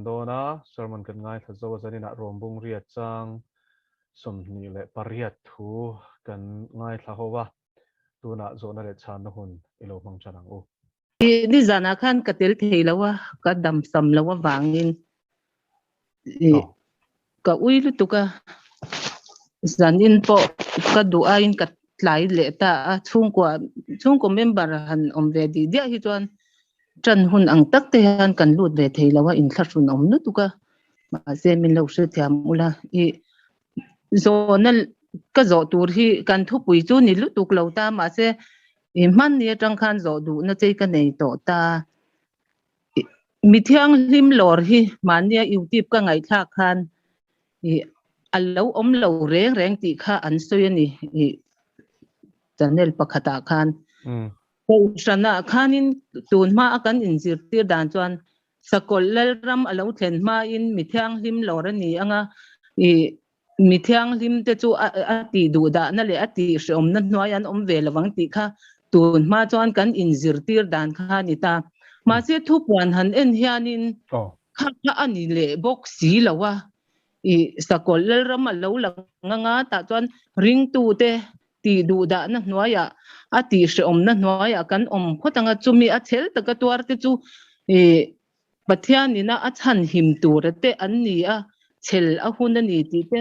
Dona sermon kan ngai tha zo zani na rombung riat chang som ni le pariat thu kan ngai tha howa tu na zo na le chan hun ilo mang chanang u Ni zana khan katel thei lawa ka dam sam lawa wangin oh ka uilu tuka zanin po ka duain ka tlai le ta chung ko member han om ve di dia hi chuan tran hun ang tak te han kan lut ve thei lawa in thla sun om nu tuka ma se min lo se thiam ula I zo na ka zo tur hi kan thu pui chu ni lu tuk lo ta ma se I man ni tang khan zo du na chei ka nei to ta mi thiang hlim lor hi mania youtube ka ngai thla khan I alo om lo reng reng ti kha an soi ani I channel pakhata khan ko Chhanna khanin tun ma akan injir tir dan chuan sakol lal ram alo thlen ma in mi thiang hlim lor ani anga I mi thiang hlim te chu ati du da na le ati shom na hnuaian om ve lawang ti kha tun ma chuan kan injir tir dan kha ni ta ma se thu puan han en hianin kha ani le box si lawa I sakol lal ram alo langa ta chuan ring tu te ti du da na hnuaya ati shom na hnuaya kan om khotanga chumi a thel taka tuar te chu Pathian ina a chan him tur te an ni a chel a hun ani ti te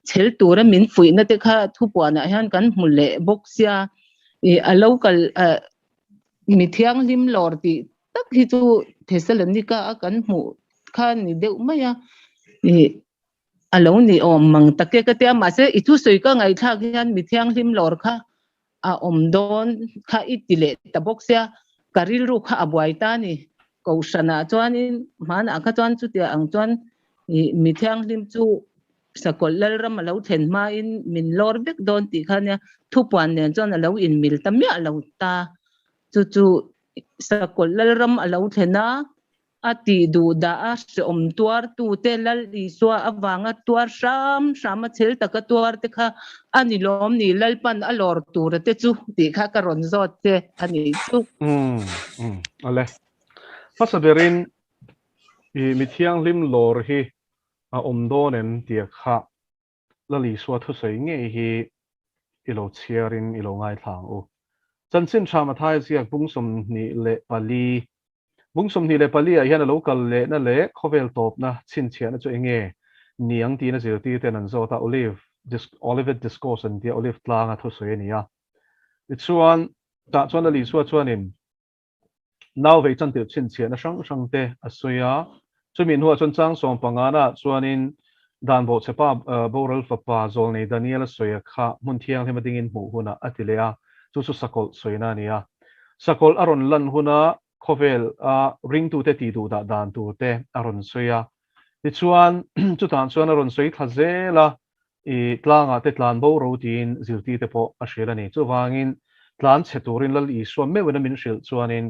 chel tur min fui na te kha thu puana hian kan hmule boxia a local mi thiang lim lor ti tak hi chu Thessalonica a kan hmu kha ni deuh maya alo ni om mang take ka te ma se I thu soi ka ngai thak hian mi thiang hlim lor kha a om don kha itile ta boxia karil ru kha abuai ta ni ko Chhanna chuanin man a kha chuan chu tia ang chuan mi thiang hlim chu sakol lal ram alo thlen ma in min lor bek don ti kha nia thu puan nen chuan alo in mil tamya alo ta chu sakol lal ram alo thlena ati du da a om tuar tu te lal I swa awanga tuar sham chel taka tuar te kha ani lom ni lal pan a lor tur te chu ti kha ka ron zot te ani chu ale pasaberin mi thiang lim lor hi a donen tia kha lali swa thu sei nge hi ilo chiarin ilo ngai thang u chanchin thama thai siak bungsom ni le pali bungsom ni le pali a hian local le na le khovel top na chin chian chu enge niang ti na zir ti ten an zota olive discourse an dia olive tlang a thu sei ania chuan ta chuan ali suwa chuanin naw ve chan te chin chian a sang te a soya chumin huwa chon chang som pangana chuanin dan bo chepa boral papa zol nei daniel soya kha mun thiang hema dingin mu huna atilea chu sakol soina nia sakol aron lan huna khovel a ring tu te ti du da dan tu te aron soya ti chuan chu tan chuan aron soi thazela I tlanga te tlan bo ro tin zirti te po a shelani chu wangin tlan cheturin lal I swam me wena min shil chuanin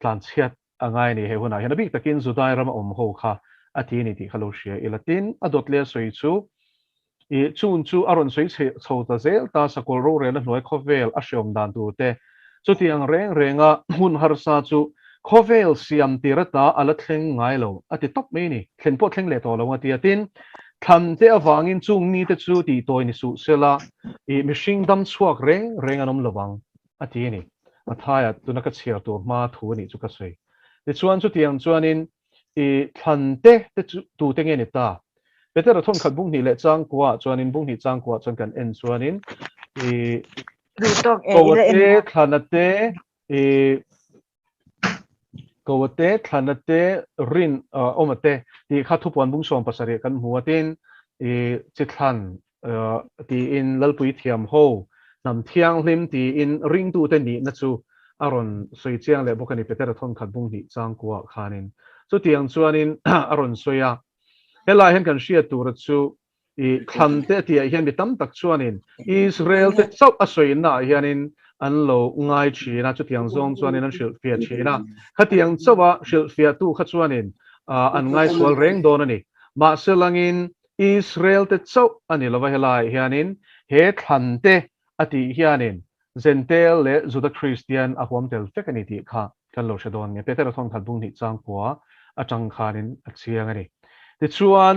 tlan chiat angai ni he huna hian bik takin zudai ram om ho kha ati ni ti khalo shia ilatin adot le soi chu chun chu aron soi chho ta zel ta sakol ro re la hnoi khovel a shom dan tu te chu tiang reng renga hun har sa chu khovel siam tirata ala thleng ngai lo ati top me ni thlen po thleng le to lo ati atin than te awangin chung ni te chu ti toy ni su sela mihring dam chuak reng anom lawang ati ni athaya tunaka chiar tur ma thu ni chu ka sei ti chuan chu tiang chuanin than te tu te nge ni ta better thon khat bung ni le chang kwa chuanin bung ni chang kwa chon kan en chuanin kowate thanate kowate thanate rin omate ti kha thu pon bung som pasari kan huatin chi thlan ti in lalpui thiam ho nam thiang hlim ti in ring tu te ni na chu aron soi chiang le bokani better thon khat bung ni chang kwa khanin chu tiang chuanin aron soya helai hen kan shia tur chu kham te ti hian mi tam tak chuanin Israel te chau a soina hianin an lo ngai china chu tiang zong chuanin an shil fia china khatiang chawa shil fia tu kha chuanin an ngai swal reng don ani ma selangin Israel te chau ani lova helai hianin he khan te ati hianin zentel le zuda christian a hom tel fekani ti kha kan lo shadon nge peter thong khat bung ni chang kwa atang khanin achiang ani ti chuan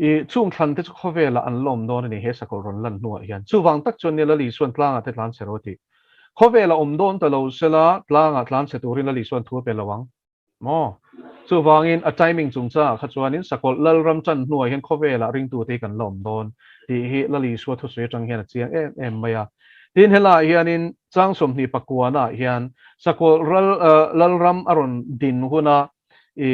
i chung thlan te chu khowela an lom don ani he sakol ron lan nuwa hian chu wang tak chon ni la li suan tlanga te tlan cheroti khowela don ta lo sela tlanga tlan che turin la li suan thu pe lawang mo chu wangin a timing chung cha kha chuanin sakol lal ram chan nuwa hian khowela ring tu te kan lom don ti hi la li suwa thu se tang hian achiang em maya tin hela hianin changsom ni pakuana hian sakol lal ram aron din huna i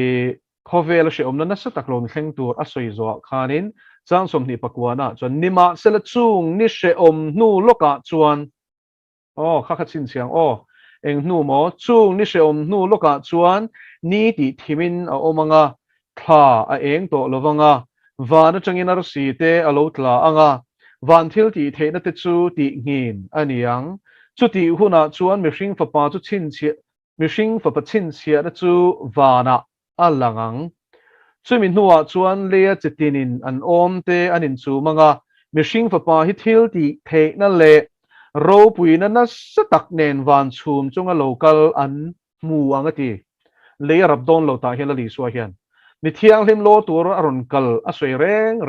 khovel she omna na sa taklon thleng tur a soi zo khanin changsom ni pakuana chon nima sela chung ni she om nu loka chuan kha kha chin chiang eng nu mo chung ni she om nu loka chuan ni ti thimin a omanga thla a eng to lovanga vana changin ar si te alo tla anga van thil ti theina te chu ti ngin aniang chu ti huna chuan mihring fapa chu chin chia mihring fapa chin chia na chu vana alangang chumin nuwa chuan lea chetinin an om te anin chu manga mihring fapa hi thil ti theina le ro puina na satak nen van chhum chunga local an mu angati le rap don lo ta hian li suwa hian mi thiang hlim lo tur aron kal a soi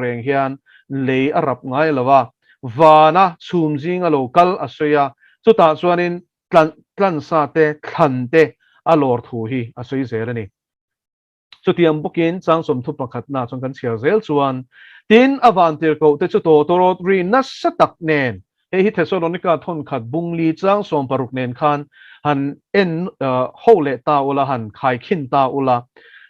reng hian le arap ngai lawa vana chhum jing a local a soya chuta chuanin tlan sa te thlan te a lor thu hi a soi zer ani chutiam bukin changsom thu pakhat na chong kan chiar zel chuan tin avantir ko te chu to torot ri na satak nen hi thesalonika thon khat bungli changsom paruk nen khan han en hole ta ula han khai khin ta ula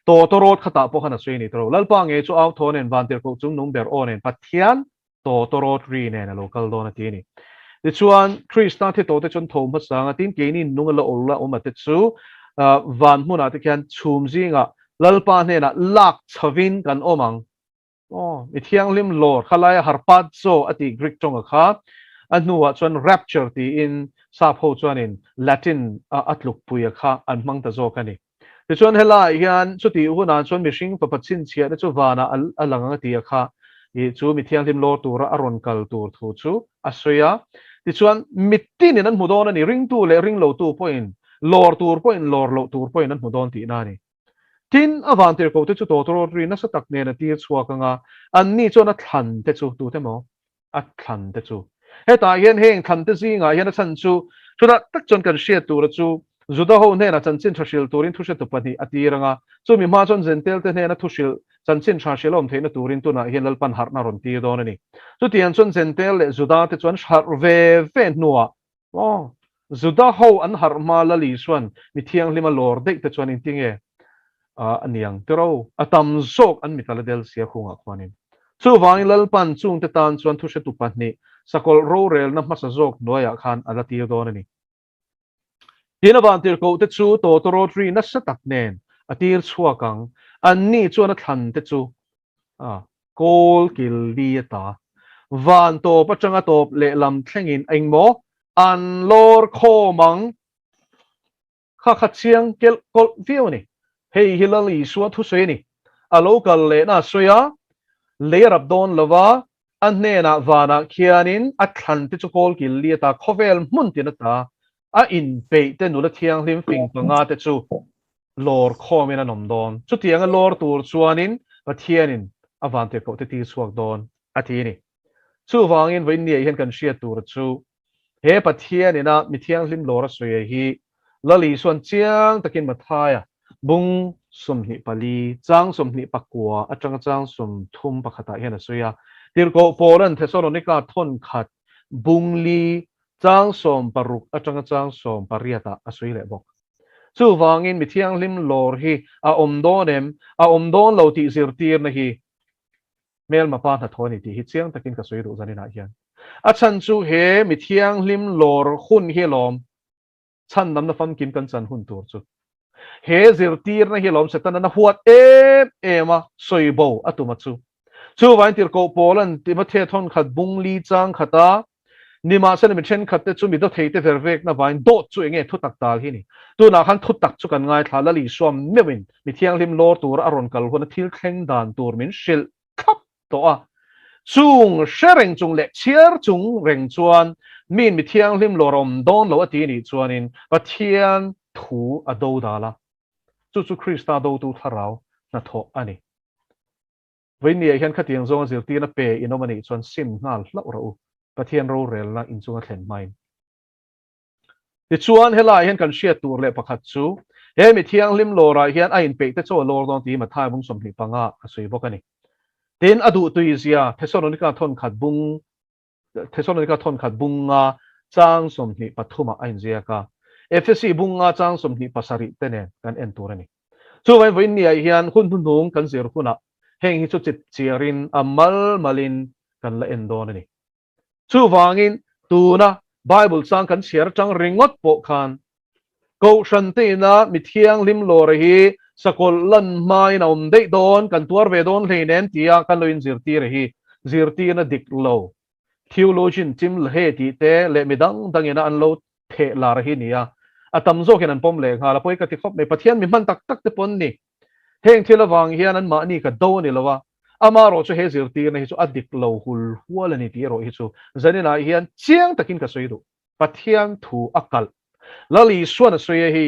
to torot khata po khana sui ni tro lalpa nge chu out thon en vantir ko chung nung ber on en pathian to torot ri nen local don ti ni ti chuan krista the to te chon thom ma sanga tin ke ni nung la ola o ma te chu van hmuna te khan chhum zinga lalpa hne na lak chhavin kan omang mi thiang lim lor khalai harpat zo ati greek tonga kha anuwa chuan rapture ti in sap ho chuan in latin atluk puya kha an mang ta zo kani ti chuan hela hian chuti huna chuan mihring papachin chia na chu wana alanga ti kha i chu mi thiang lim lor tura aron kal tur thu chu asoya ti chuan mitin in an mudon ani ring tu le ring lo tu point lor tur point lor lo tur point an mudon ti na ni tin avantir ko te chu totoro ri na satak ne na tir chuak anga an ni chona thlan te chu tu te mo a thlan te chu heta hian heng thlan te zinga hian a chan chu chuda tak chon kan share tur chu zuda ho ne na chanchin thashil turin thushe tu pani atiranga chu mi ma chon zentel te ne na thushil chanchin thashil om theina turin tu na hian lalpan har na ron ti don ani chu tian chon zentel le zuda te chon har ve nuwa zuda ho an har ma la li swan mi thiang lima lor dek te chon in tinge aniang tero atam zok an mitaladel sia khunga khwanin chu wang lalpan chung te tan chuan thushe tu pani sakol ro rel na masa zok noya khan ala tir don ani tina ban tir ko te chu to ro tri na satak nen atir chuakang an ni chuan a thlan te chu kol kil li ta van to pachanga top le lam thlengin engmo an lor khomang kha kha chiang kel kol view ni hei hilali suwa thu soi ni a local le na soya le rap don lova an ne na wana khianin a thlan te chu kol kil li ta khovel mun ti na ta a in pe te nu la thiang hlim fing panga te chu lor khomena nom don chu tianga lor tur chuanin pathianin avante ko te ti suak don athi ni chu wangin vein ni hian kan shia tur chu he pathianina mi thiang hlim lor a soya hi lali suan chiang takin mathaya bung sum ni pali chang sum ni pakwa atang chang sum thum pakhata hian a soya tirko polan thesalonika thon khat bungli chang som paruk atang chang som pariata asoi le bok chu wangin mi thiang lim lor hi a om don lo ti zir tir na hi mel mapa na thoni ti hi chiang takin ka soi ru zanina hian a chan chu he mi thiang lim lor hun hi lom chan nam na fam kim kan chan hun tur chu he zir tir na hi lom setan na huat ema soibo atuma chu wain tir ko polan ti ma the thon khat bungli chang khata nima sen mi then khat te chu mi do theite vervek na wain do chu enge thu tak tal hi ni tu na khan thu tak chu kan ngai thala li swam mewin mi thiang lim lor tur aron kal hona thil thleng dan tur min shil khap to a chung shereng chung le chiar chung reng chuan min mi thiang lim lorom don lo ati ni chuanin pathian thu ado dala chu Krista do tu tharau na tho ani với nia hian khát tiếng zong zir ti na pe inomani chuan sim ngal lau ro Pathian ro rel na in chunga thlen mai ti chuan helai hian kan shia tur le pakhat chu he mi thiang lim lora hian a in pe te chaw lor dong ti ma thai bung som ni panga a sui bokani tin adu tu izia Thessalonica thon khat bunga chang som ni pathuma ain zia ka FSC bunga chang som ni pasari tene kan en turani chu vai voin nia hian hun nung kan zir huna heng hi chu chit chiarin amal malin kan la en don ani chu wangin tuna Bible chang kan chiar chang ringot po khan ko shanti na mithiang lim lor hi sakol lan mai na dei don kan tuar ve don leinen tia kan loin zirti re hi zirti na dik lo theologian tim le he ti te le midang dangena an lo the la ra hi nia atam zo ken an pom le nga la poi ka ti khop me pathian mi man tak tak te pon ni heng thila wang hian an ma ni ka do ni lawa ama ro chu he zirti na hi chu adik lo hul hual ani ti ro hi chu zanina hian chiang takin ka soidu pathian thu akal lali suan soya hi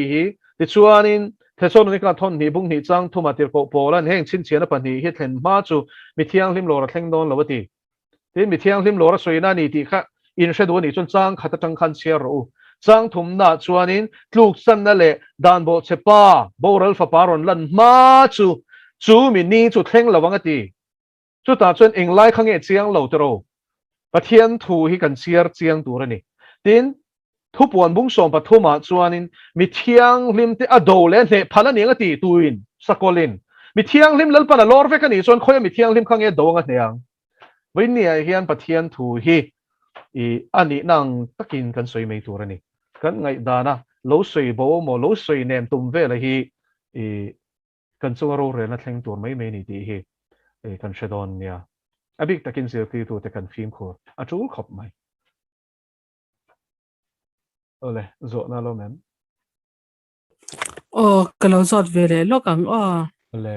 ti chuanin Thessalonica thon ni bung ni chang thuma tir ko polan heng chin chiana pan hi thlen ma chu mithiang lim lora thleng don lawati tin mithiang lim lora soina ni ti kha in shedu ni chun chang khata tang khan cher ro chang thum na chuanin tluk san na le dan bo chepa boral fa paron lan ma chu mi ni chu thleng lawang ati chu ta chuan englai khange chiang lo tero pathian thu hi kan chiar chiang turani tin thu puan bung som pathuma chuanin mithiang lim te ado le ne phala ninga ti tuin sakolin mithiang lim lal pana lor ve kani chuan khoya mithiang lim khange donga hneang voinia hian pathian thu hi I ani nang takin kan soi mei turani kan ngai dana lo soi bo mo lo soi nem tum ve la hi kan chunga ro re na thleng tur mai ni ti hi kan shedon nia abik takin zir ti tu te kan fim khur a chul khop mai ole Zawhna lo men kalau zot vele lokang ole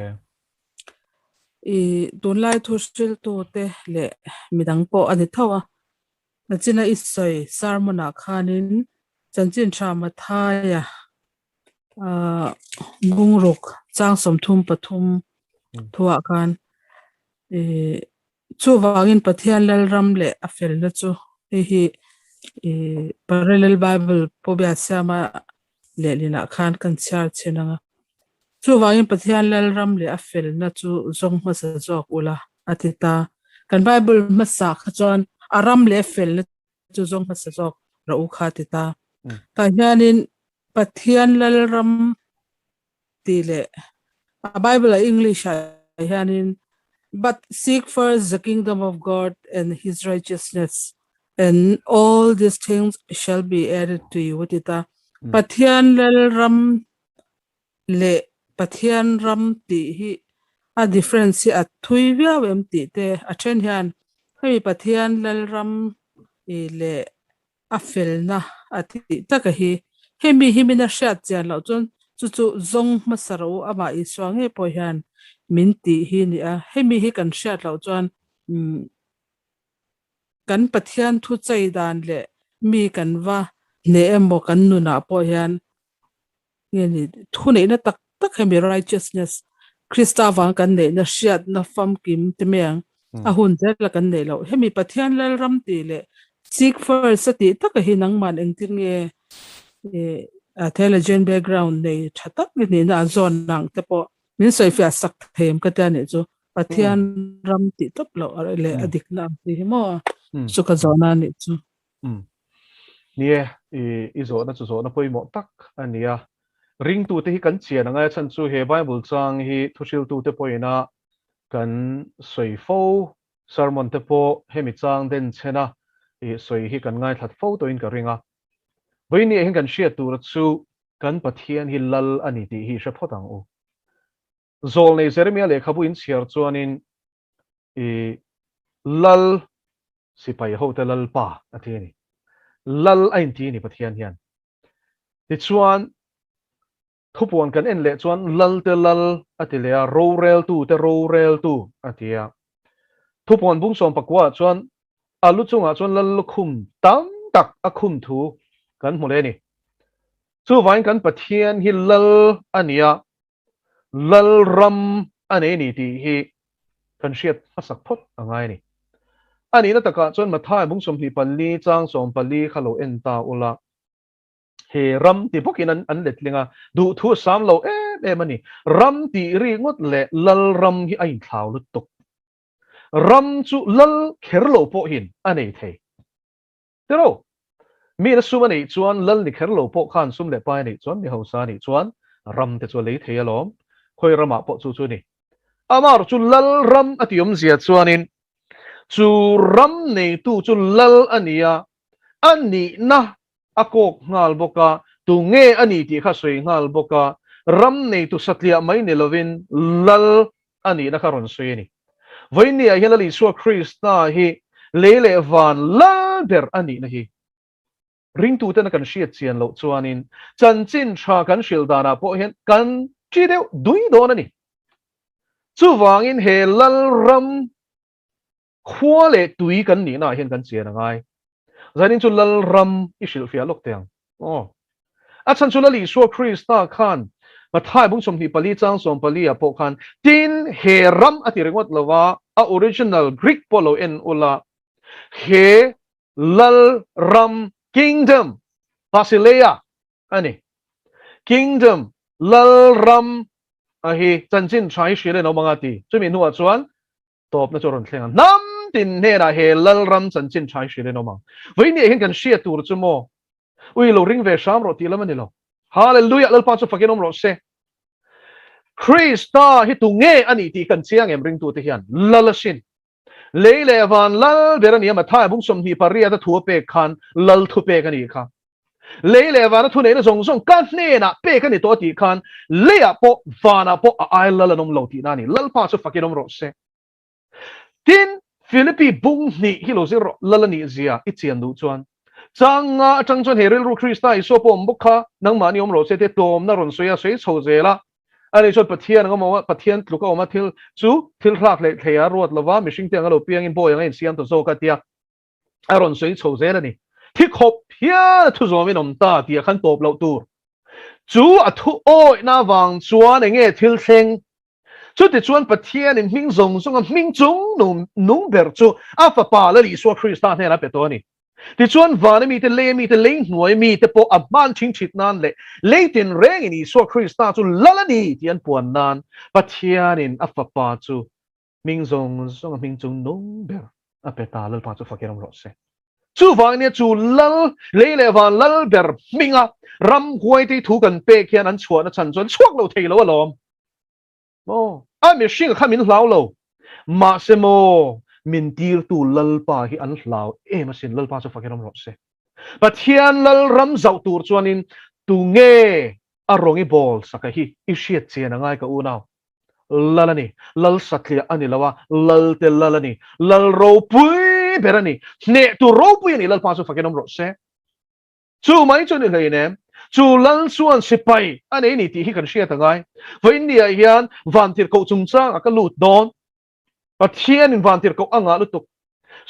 tun lai thu stil tu te le midang po ani thawa na china isoi sarmona khanin chanchin thama thaya bungruk chang somthum pathum thuwa khan chu wangin pathian lalram le afel na chu hi parallel bible pobia sama le lina khan kan char chenanga chu wangin pathian lalram le afel na chu zong ma sa jok ula atita kan bible masa khachon aram le fel na chu zong ma sa jok ra u khatita ta hianin pathian lalram tile a bible a english hianin but seek first the kingdom of God and his righteousness and all these things shall be added to you tita pathian lalram le pathian ram ti hi a difference a thui via wem ti te a then hian hei pathian lalram le a felna ati taka hi hemi himina shat jan lo chon chu zong masaro ama I swange po hian min ti hi ni a hemi hi kan shat lo chuan kan pathian thu chai dan le mi kan wa ne emo kan nu na po hian yani thu nei na tak tak hemi righteousness Krista wang kan ne na shat na fam kim temeng a hun zel kan ne lo hemi pathian lal ram ti le seek first sati tak hi nang man eng tin nge intelligent background nei thatak ni na zon nang te po min soi fia sak them ka ta ne chu pathian ram ti top lo le adik na ti mo suka zona ni chu nie I Zawhna chu Zawhna poi mo tak ania ring tu te hi kan chian anga chan chu he Bible chang hi thusil tu te poina kan soi fo sermon te po hemi chang den chena soi hi kan ngai that fo to in ka ringa voini hin kan shia tur chu kan pathian hi lal ani ti hi sha photang u zol nei Jeremia le khabu in chiar chuanin lal sipai ho te lal pa athini lal ain ti ni pathian hian ti chuan thupuan kan en le chuan lal te lal atilea ro rel tu atia thupuan bung som pakwa chuan alu chunga chuan lal khum tam tak a khum thu kan hmule ni chu wain kan pathian hi lal ania lal ram ane ni ti hi kan hriat masak phot angai ni ani na taka chuan mathai bung som hi pali chang som pali khalo en ta ula he ram ti bokin an letlinga du thu sam lo mani ram ti ri ngot le lal ram hi ai thlau lu tuk ram chu lal kherlo po hin anei the tero mi na suma nei chuan lal ni kherlo po khan sum le pai nei chuan mi hausa ni chuan ram te chu le the alom khoi rama po chu chu ni amar chu lal ram atiom zia chuanin chu ram nei tu chu lal ania ani na akok ngal boka tu nge ani ti kha soi ngal boka ram nei tu satlia mai ne lovin lal ani na karon soi ni voini a hian li so krista hi lele van lal ber ani na hi ring tu ten kan hriat chian lo chuanin chanchin tha kan shil dana po hian kan chi deuh dui don ani chu wangin he lal ram khua le tui kan ni na hian kan chian angai zanin chu lal ram ishil fia lok teng a chan chu li so krista khan mathai bung som hi pali chang som pali a po khan tin he ram ati rengot lawa a original greek polo en ula he lal ram kingdom basileia ani kingdom lal ram a hi chanchin thai shile no mangati chumi nuwa chuan top na choron thlenga nam tin ne na he lal ram chanchin thai shile no mang voini hen kan shia tur chumo ui lo ring ve sham ro ti lamani lo hallelujah lal pa chu fakinom ro se krista hi tu nge ani ti kan chiang em ring tu te hian lalasin leile van lal berani ma thai bung som hi paria ta thu pe khan lal thu pe kani kha leile van thu nei na zong zong kan ne na pe kani to ti khan le a po vana po a ai lal nom lo ti na ni lal pa chu fakinom ro se tin philippi bung ni hi lo zero lalani zia ichian du chuan changa chang chuan heril ru krista iso pom bukha nang mani om ro se te tom na ron soya sei chho zela ani chot pathian ngom pathian tluka oma thil chu thil hlak le thea ruat lova mishing te ngalo piang in boy ngai siam to zo ka tia aron sei chho zela ni thi khop hia thu zo min om ta tia khan top lo tur chu a thu oi na wang chuan nge thil thleng chu ti chuan pathian in ming zong zong ming chung nung ber chu a fa pa la li so krista ne na petoni ti chuan vana mi te le hnuai mi te po a man ching chit nan le tin reng in so krista chu lalani tian puan nan pathian in a fa pa chu ming zong ming chung nung ber a peta lal pa chu fakiram ro se chu wang ne chu lal le van lal ber minga ram huai ti thu kan pe khian an chuan a chan chuan chuak lo thei lo alom a mi shing khamin hlau lo ma se mo min tir tu lal pa hi an hlau ma sin lal pa chu fakiram ro se pathian lal ram zau tur chuanin tu nge a rongi bol saka hi i hriat chen angai ka u naw lalani lal satlia ani lawa lal te lalani lal ro pui berani ne tu ro pui ani lal pa chu fakiram ro se chu mai chu ni lei ne chu lal suan sipai ani ni ti hi kan hriat angai voi india hian van tir ko chung chang aka lut don pathian in van tir ko anga lutuk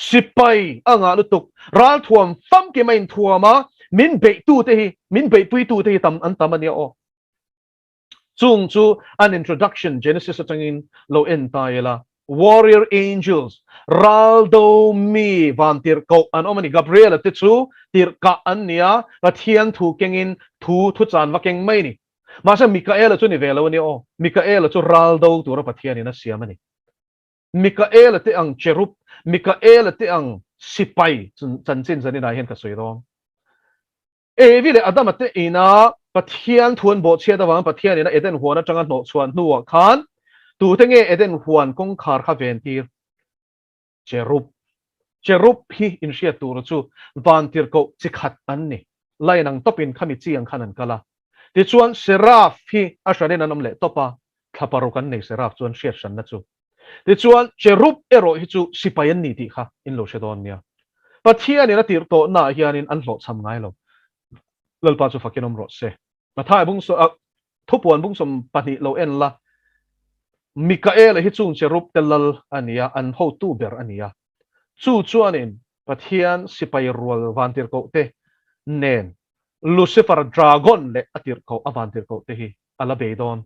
sipai anga lutuk ral thuam fam ke main thuama min be tu te hi min be pui tu te hi tam an tam ania o chung chu an introduction genesis atangin lo en taila warrior angels raldo mi van tir ko an omani gabriel te chu tir ka ania pathian thu kengin thu chan wa keng mai ni masa mikael chu ni velo ni o mikael chu raldo tu ra pathian ina siamani mikael te ang cherub mikael te ang sipai chan chin zani na hen ka soirom vile adam te ina pathian thuan bo che da wang pathian ina eden huana changa no chuan nuwa khan tu te nge eden huan kong khar kha ven tir cherub hi in sia tur chu van tir ko chikhat an ni lainang topin khami chiang khanan kala ti chuan seraph hi ashane nanom le topa thaparo kan nei seraph chuan sia san na chu ti chuan cherub ero hi chu sipayan ni ti kha in lo shedon nia pathian ina tir to na hianin an hlo cham ngai lo lalpa chu fakinom ro se mathai bung so thupuan bung som pani lo en la mikael hi chung cherub telal ania an ho tu ber ania chu chuanin pathian sipai rual vantir ko te nen lucifer dragon le atir ko avantir ko te hi ala beidon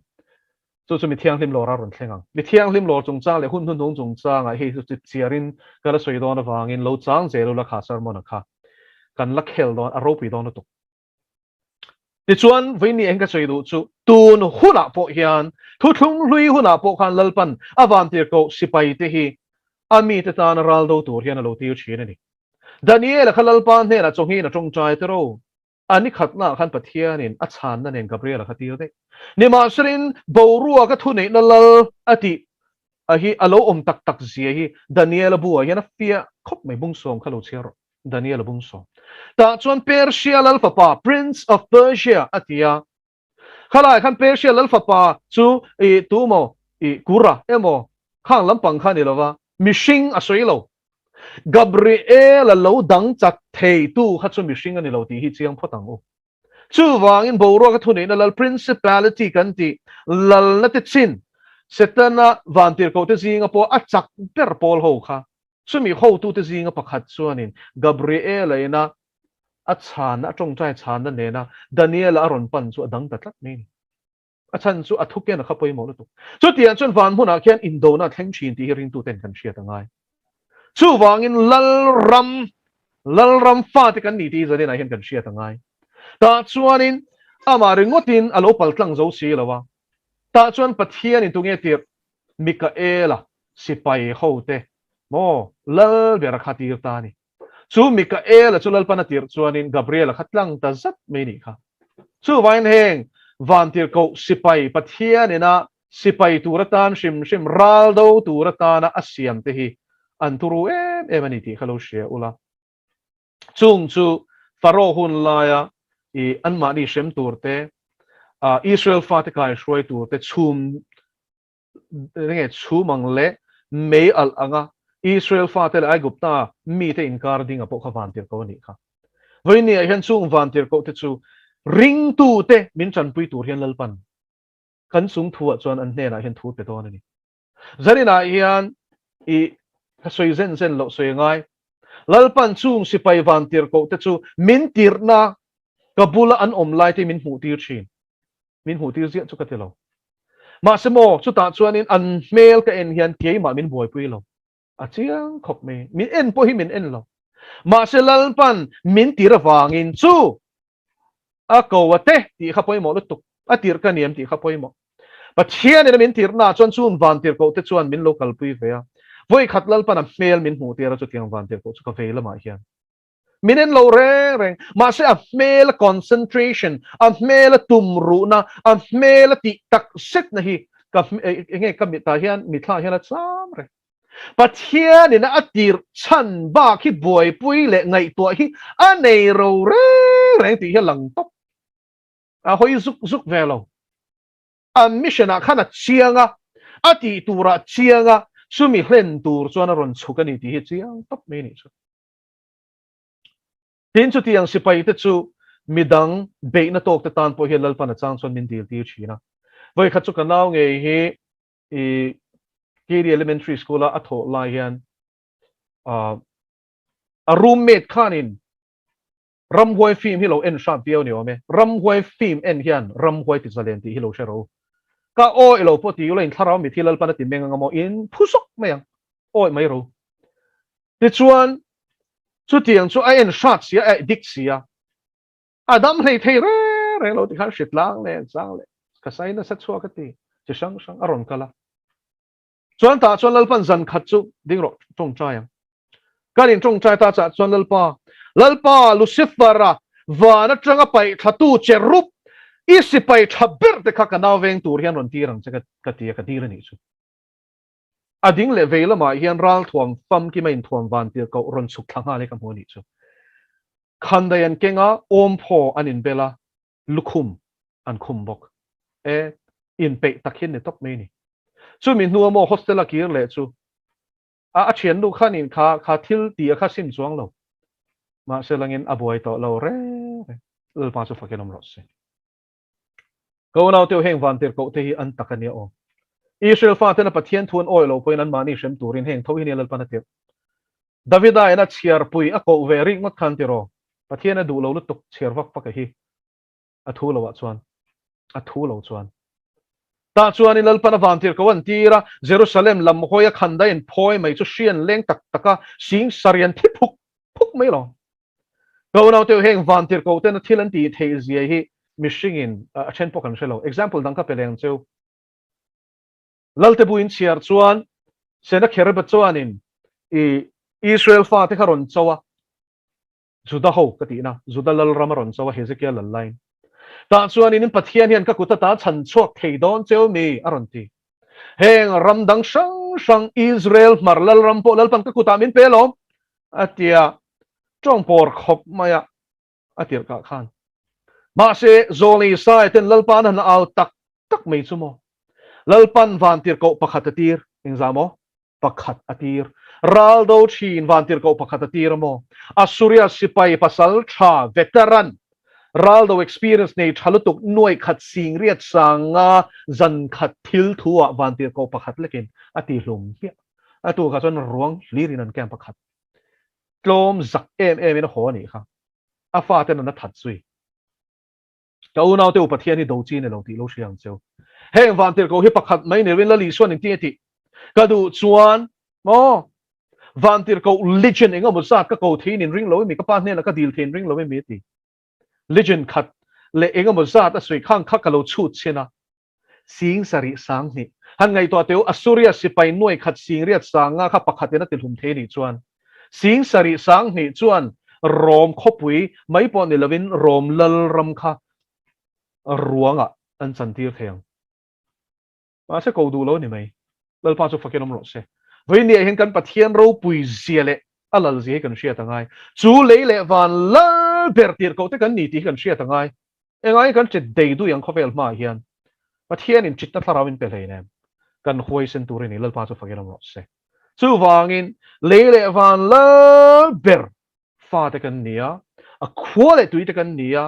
chu mi thiang lim lo ra ron thlengang mi thiang lim lo chung chang le hun hun chung chang a hi chu chiarin kala soi don awangin lo chang je lo la kha sermon kha kan la khel don a ro pi don tu ti chuan veini engka choi du chu tun huna po hian thu thung hlui huna po khan lalpan awan tir ko sipai te hi ami te tan raldo tur hian lo tir chin ani Daniel khalal pan ne na chong hi na chong chai te ro ani khatna khan pathianin a chan na nen Gabriel khatir de ni ma srin borua ka thu nei na lal ati a hi alo tak tak zia hi Daniel bua hian a fia khop mai bung som khalo chero Daniel bung som ta chuan Persia lal papa Prince of Persia atia khalai khan Persia lal papa chu e tu mo e kura emo khang lampang khan ni lova mishing a soilo Gabriel lo dang chak thei tu kha chu mishing ani lo ti hi chiang photang o chu wangin boro ka thu nei na lal principality kan ti lal na te chin setana vantir ko te zinga po achak per pol ho kha sumi ho tu te zinga pakhat chuanin Gabriel ina a chan a tong chai chan na ne na Daniel aron pan chu adang ta tlak ni a chan chu a thuken a khapoi mo lu tu chu tian chun van huna khian indona thleng thin ti ring tu ten kan sia tangai chu wangin lalram fa te kan ni ti zani na hian kan sia tangai ta chuanin ama ringotin alo paltlang zo si lawa ta chuan pathian in tunge tir Mikaela sipai hote mo lal bera khatir ta ni chu Mikaela chu lal panatir chuanin Gabriel khatlang ta zat me ni kha chu wain heng vantir ko sipai pathian ina sipai turatan shim raldo turatana asiam te hi anturu emani ti khalo shia ula chung chu faro hun laya I anmani shem turte Israel fatikai shroi turte chumang le me al anga Israel fatel ai gupta mi te inkar ding apo kha vantir ko ni kha voini a hian chung vantir ko te chu ring tu te min chan pui tur hian lalpan kan sung thuwa chuan an hne na hian thu pe ton ani zarina hian I soi zen lo soi ngai lalpan chung sipai vantir ko te chu min tirna kabula an omlai te min hu tir chin min hu tir zia chu ka telo ma semo chu ta chuanin an mail ka en hian ke ma min boy pui lo a chiang khop me min en po hi min en lo ma se lalpan min tir wangin chu a ko ate ti kha poi mo lu tuk a tir ka niam ti kha poi mo pathian in min tir na chuan chun van tir ko te chuan min local pui ve a voi khat lalpan a mail min hu tir chu tiang van tir ko chu ka ve la ma hian minen lo reng ma se a mel concentration a mel tumru na a mel ti tak set na hi ka nge ka mi ta hian mi thla hian a cham re pathian in a tir chan ba khi boy pui le ngai to hi a nei ro reng ti hi lang top a hoi zuk velo a mission a khana chianga a ti tura chianga sumi hlen tur chuan a ron chukani ti hi chiang top me ni chu tin chu tiang sipai te chu midang be na tok te tan po hi lalpan a chang chon min dil ti china voi kha chu kanau nge hi I Kiri Elementary School a tho la hian a roommate khanin ramhoi film hi lo en sha piao ni ome ramhoi film en hian ramhoi ti zalen ti hi lo shero ka o elo po ti ulen tharau mi thilal pan ti menga mo in phusok meyang oi mai ro ti chuan chu tiang chu a en sha sia a dik sia adam rei thei re lo ti khan shit lang le chang le ka sai na sa chua ka ti chi sang aron kala chuan ta chuan lalpan zan khat chu ding ro tong chayang kanin tong chay ta cha chuan lalpa Lucifera vana tanga pai thatu cherup isipai thaber te kha kanaw veng tur hian ron tirang che ka tia ka tir ni chu ading le vela ma hian ral thuam fam ki main thuam van tir ko ron suk thanga le ka mo ni chu khandayan kenga om pho anin bela lukhum an khum bok in pe takhin ne tok me ni chu min nuwa mo hostel a kir le chu a thian lu khanin kha thil ti a kha sim chuang lo ma selangin aboy to lo re l pa chu fakenom ro se ko naw teu heng van tir ko te hi an takania o Israel fa te na pathian thun oi lo poin an mani shem turin heng tho hi ne lal pan tir Davida ena chiar pui a ko ve ring mat khan tiro pathian a du lo lu tuk chiar vak pak hi a thu lo wa chuan ta chuan in lalpan avan tir ko an tira Jerusalem lam hoya khanda in phoi mai chu sian leng tak taka sing sarian thi phuk phuk mai lo ko nau te heng van tir ko ten thilan ti thei zia hi mishing in a chen pokan shelo example dang ka peleng chu lalte buin chiar chuan sena kher ba chuan in i Israel fa te kharon chawa juda ho katina juda lal ramaron chawa Hezekiah lal line ta chuan in pathian hian ka kuta ta chan chuak thei don cheu mi aron ti heng ramdang sang sang Israel marlal rampo lalpan ka kuta min pelo atia trong por khop maya atir ka khan ma se zoli sai ten lalpan han au tak tak mai chumo lalpan van tir ko pakhat atir ingzamo pakhat atir raldo chin van tir ko pakhat atir mo asuria sipai pasal tha veteran raldo experience nei thalutuk noi khat sing riat sanga zan khat thil thuwa van tir ko pakhat lekin ati hlum hi atu ka chon ruang lirin an kem pakhat tlom zak em in ho ni kha afa ten na that sui to nau te upathian ni do chi ne lo ti lo siang cheu heng van tir ko hi pakhat mai ne win la li suan in ti ti ka du chuan mo van tir ko legend enga mo sa ka ko thin in ring lo mi ka pa ne la ka dil thin ring lo mi ti legend khat le enga mo sa ta sui khang khak ka lo chut chena sing sari sang ni han ngai to teu asuria sipai noi khat sing riat sanga kha pakhat na til hum the ni chuan sing sari sang ni chuan rom khopui mai po ni lovin rom lal ram kha ruanga an chantir theng ma se ko du lo ni mai lal pa chu fakenom ro se với nia hen kan pathian ro pui zia le alal zi kan sia tangai chu le le van la ber tir ko te kan ni ti kan sia tangai engai kan che dei du yang khovel ma hian pathian in chitna tharawin pe le nem kan huai sen tur ni lal pa chu fakenom ro se chu wangin le le van la ber fa te kan nia a quality te kan nia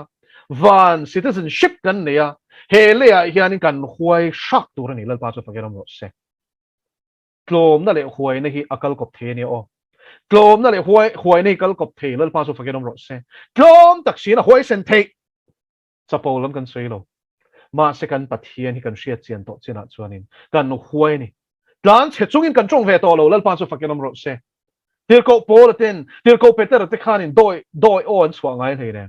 van citizenship kan nia he le ya hian kan huai shak tur ni lal pa chu fakenom ro se tlom na le huai na hi akal kop the ni o tlom na le huai na hi kal kop the lal pa su fakenom ro se tlom tak si na huai sen thei chapo lam kan sei lo ma se kan pathian hi kan sia chian to china chuanin kan huai ni tlan che chungin kan chong ve to lo lal pa su fakenom ro se tir ko polatin tir ko peter te khanin doi on chwa ngai thei ne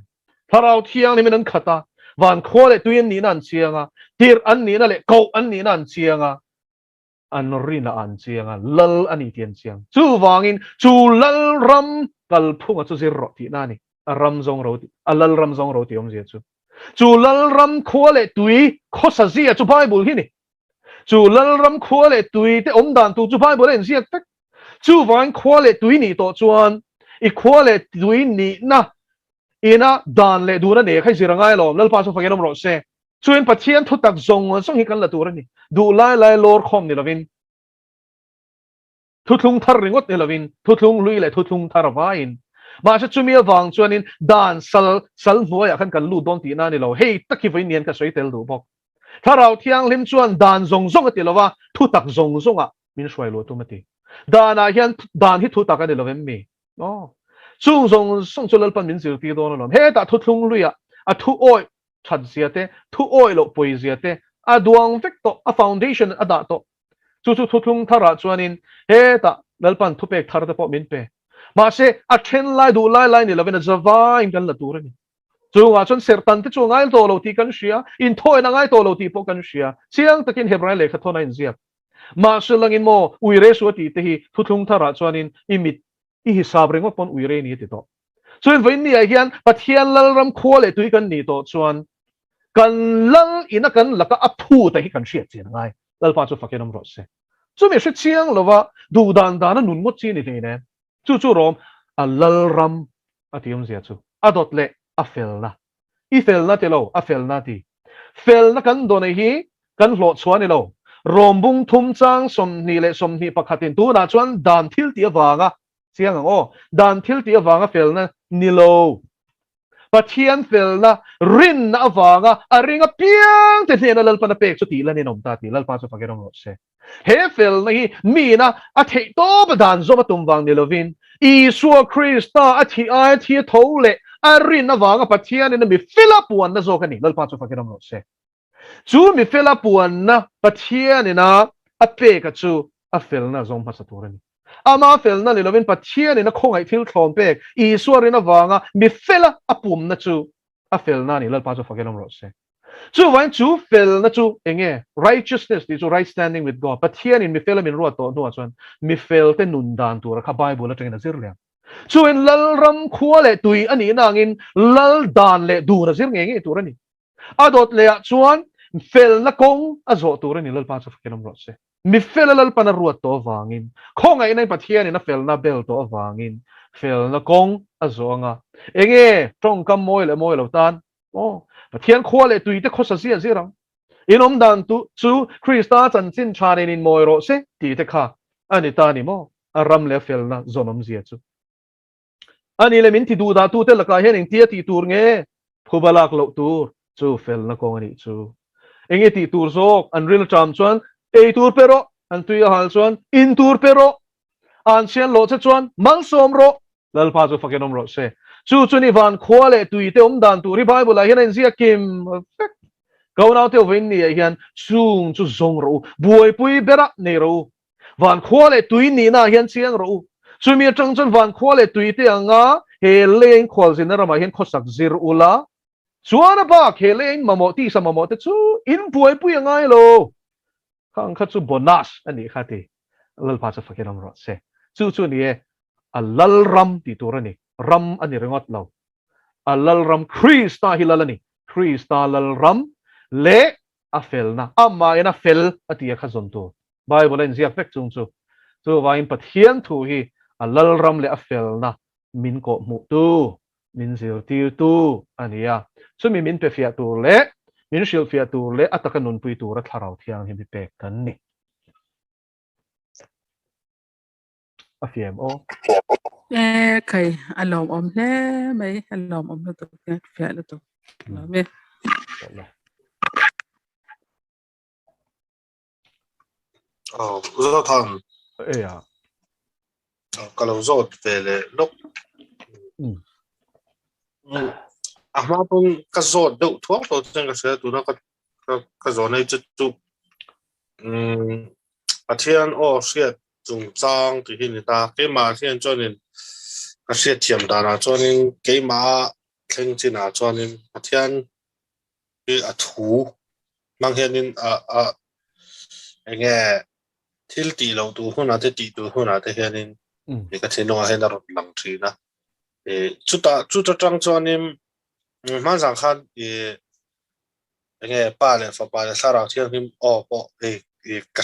tharau thiang ni min khata van khole tuin ni nan chianga tir an ni na le ko an ni nan chianga an rina an chianga lal ani tian chiang chu wangin chu lal ram kal phunga chu zir ro ti na ni a ram zong ro ti a lal ram zong ro ti om zia chu lal ram khole tui khosa zia chu bible hi ni chu lal ram khole tui te om dan tu chu bible en zia tak chu wang khole tui ni to chuan i khole tui ni na ina dan le du na ne khai zirangai lo lal pa chu fagenom ro se chuin pathian thutak zong song hi kan la tur ni du lai lor khom ni lovin thutlung thar ringot ni lovin thutlung lui le thutlung thar vain ma cha chumi awang chuanin dan sal hnuai khan kan lu don ti na ni lo hei takhi voi nian ka soitel du bok tharau thiang lim chuan dan zong zong ati lova thutak zong zonga min shwai lo tu mati dana hian dan hi thutak ani lovem mi chung zong song chulal pan min zir ti don lom he ta thutlung lui a thu oi chat ziate thu oi lo poi ziate a duang vek to a foundation a da to chu thutlung thara chuanin he ta lalpan thu pek thar te po min pe ma se a then lai du lai ni lovin a zawa in kan la tur ni chu nga chon sertan te chu ngai to lo ti kan sia in thoi na ngai to lo ti po kan sia siang takin hebrai le kha thona in zia ma se langin mo uire su ti te hi thutlung thara chuanin imit i hisab ringo pon uire ni ti to chuin voin ni a hian pathian lal ram khole tui kan ni to chuan kan lal ina kan laka aphu ta hi kan sia chen ngai lal pa chu fakenom ro se chu me hre chiang lova du dan na nun mo chi ni te ne chu rom a lal ram atium zia chu adot le a felna i felna te lo a felna ti felna kan do nei hi kan hlo chuan ni lo rom bung thum chang som ni pakhatin tu na chuan dan thil ti awanga chiang ang dan thil ti awanga felna ni lo pathian felna rin na awanga a ringa piang te hna lal pa na pek chu ti la ni nom ta ti lal pa chu fakenom ro se he felna hi mi na a thei to ba dan zo ma tum wang ni lovin Isua Krista a thi ai thi thole a rin awanga pathian in mi fill up one na zo kan ni lal pa chu fakenom ro se chu mi fela puan na pathian ina ape ka chu a fel na zong phasa turani ama fel na lilovin pathian ina khongai thil thlom pek iswar ina wanga mi fela apum na chu a fel na ni lal pa chu fakenom ro se chu wan chu fel na chu enge righteousness ti chu right standing with God pathian in mi fela min ro to no chuan mi fel te nun dan tur kha bible la tengena zir le chu in lal ram khuale tui ani nangin lal dan le du na zir nge nge turani adot le chuan fel na kong azo turani lal pa chu fakenom ro se mi fel lal pana ruat to wangin khongai nai pathian ina fel na bel to wangin fel na kong azo nga enge tong kam moi lo tan oh pathian khwale tui te khosa sia zirang inom dan tu chu krista chan chin chanin in moi ro se ti te kha ani ta ni mo aram le fel na zonom zia chu ani le min ti du da tu te la ka hen eng tia ti tur nge phubalak lo tur chu fel na kong ani chu enge ti tur zok an ril cham chuan ei tur pero an tui hal chuan in tur pero an sian lo che chuan mal som ro lal pa chu fakenom ro se chu chu ni van khwale tui te dan tu ri bible la hian zia kim kau nau te win ni hian chung chu zong ro buai pui bera nei ro van khwale tui ni na hian chiang ro chu mi chang chun van khwale tui te anga he leng khwal zin ra ma hian khosak zir ula chuana ba he leng mamo ti sa mamo te chu in buai pui angai lo khang kha chu bonus ani khati lal pa chu fakenom ro se chu chu ni a lal ram ti turani ram ani rengot lo a lal ram krista hilalani krista lal ram le a fel na amma ina fel atia kha zon tu bible in ziak pek chung chu chu wa in pathian thu hi a lal ram le a fel na min ko mu tu min zir tir tu ania chu mi min pe fia tu le min shil fia tu le ataka nun pui tu ra tharau thiang hi mi pek kan ni a fiem o kai alom om le mai alom om lo to fia lo to me Zothan ya kalau zot vele lok ahma pun ka zot do thuak to chang ka se tu na ka zot nei chu Pathian o siat chung chang ti hin ta ke ma hian chonin ka siat thiam da na chonin ke ma thleng china chonin Pathian ki a thu mang hianin a enge thil ti lo tu huna te ti tu huna te hianin e ka thino a hen a rot lang thina chuta tang chonin man sang khan enge pa le fa pa le sara thiang him o po ka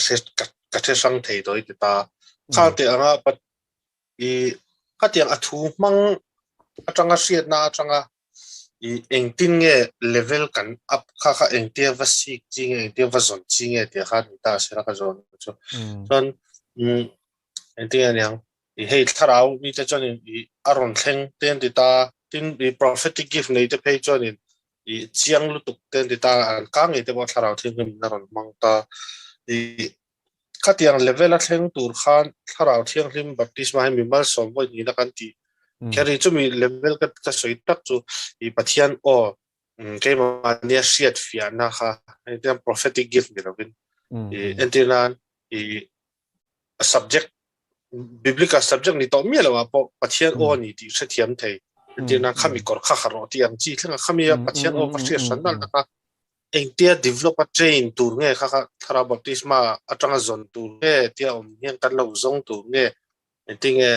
se sang thei doi ti ta kha te anga pat ka tiang a thu mang atanga siat na atanga engtin nge level kan up kha engtia va sik ching engtia va zon ching e te kha ta sera ka zon chu son engtia yang hei tharau mi te chon aron thleng ten ti ta tin prophetic gift nei te pe chon chiang lu tuk ten ti ta an ka nge te bo tharau thing na ron mang ta ka tiang level a thleng tur khan tharau thiang hlim baptisma he mi mal som voi ni na kan ti kari chu mi level ka soi tak chu pathian o ke ma nia siat fia na kha the prophetic gift ni lovin entinan a subject biblical subject ni to mi lawa po pathian o ni ti se thiam thei entinan khami kor kha kharo ti am chi thlenga khami pathian o ka sia san na ka engtia develop a train tur nge kha thara baptisma atanga zon tur nge tia om hian kan lo zong tur nge entinge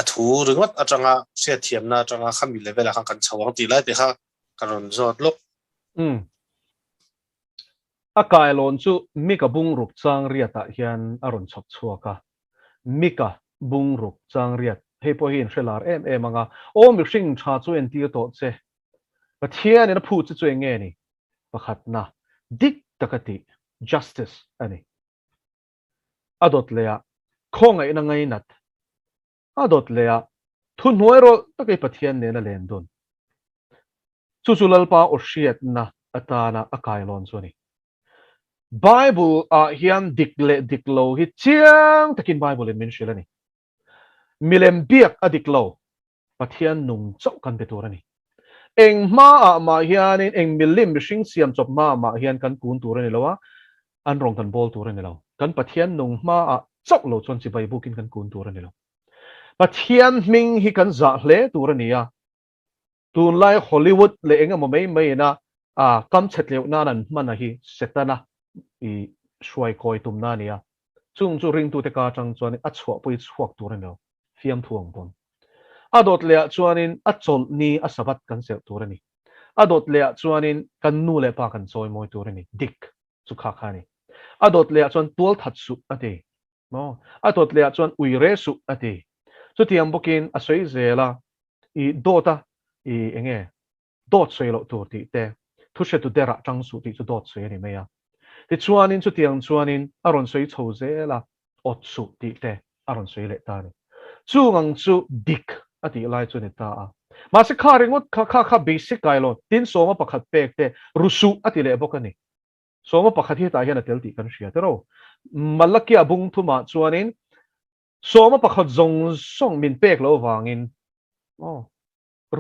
a thu ringot atanga se thiam na atanga khami level a kan chawang ti lai te kha karon zot lok a kai lon chu mika bung ruk chang riata hian aron chok chuaka mika bung ruk chang riat he po hin hrelar em anga o mi hring tha chu en ti to che pathian ina phu chu nge ni pakhat na dik takati justice ani adot leya khonga ina ngai nat adot leya thun huairo takai pathian ne na len don chuchulal pa o hriat na atana akai lon choni bible a hian diklo hi chiang takin bible in min shilani milem biak adiklo pathian nung chau kan beturani eng ma ma hian in eng milim mihring siam chop ma hian kan kun tur ani lowa an rong kan bol tur ani lo kan pathian nung ma chok lo chon chi bai bukin kan kun tur ani lo pathian ming hi kan za hle tur ani ya tun lai Hollywood le enga mo mai na kam chet leu na nan man hi setana i shwai koi tum na nia chung chu ring tu te ka chang chuan a chhuak pui chhuak tur ani lo fiam thuang bon adot le chuanin a chol ni a sabat kan se tur ani adot le chuanin kan nu le pa kan choi moi tur ani dik chu kha kha ni adot le chuan tual that su ate no adot le chuan uire su ate chu tiam bokin a soi zela i dota i enge dot soi lo tur ti te thu she tu dera chang su ti chu dot soi ni me ya ti chuanin chu tiang chuanin aron soi chho zela ot su ti te aron soi le ta ni chu ngang chu dik ati lai chu ni ta a ma se kha ringot kha basic kai lo tin soma pakhat pek te rusu ati le bokani soma pakhat hi ta hian atel ti kan ria te ro malakia bung thuma chuanin soma pakhat zong song min pek lo wangin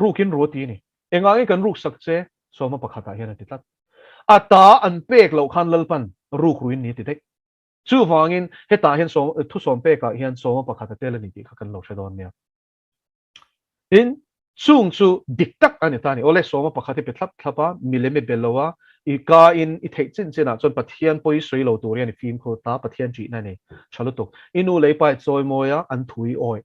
rukin roti ni engai kan ruk sak che soma pakhat ta hian ati tat ata an pek lo khan lalpan ruk ruin ni ti dek chu wangin heta hian som thu som peka hian soma pakhat tel ni ti kha kan lo shedon nia in chung chu diktak ani tani ole soma pakhati pe thlap thlapa mileme belowa I ka in I thei chin china chon pathian poi soi lo tur yani film kho ta pathian chi na ni chalutuk inu lei pai choi moya an thui oi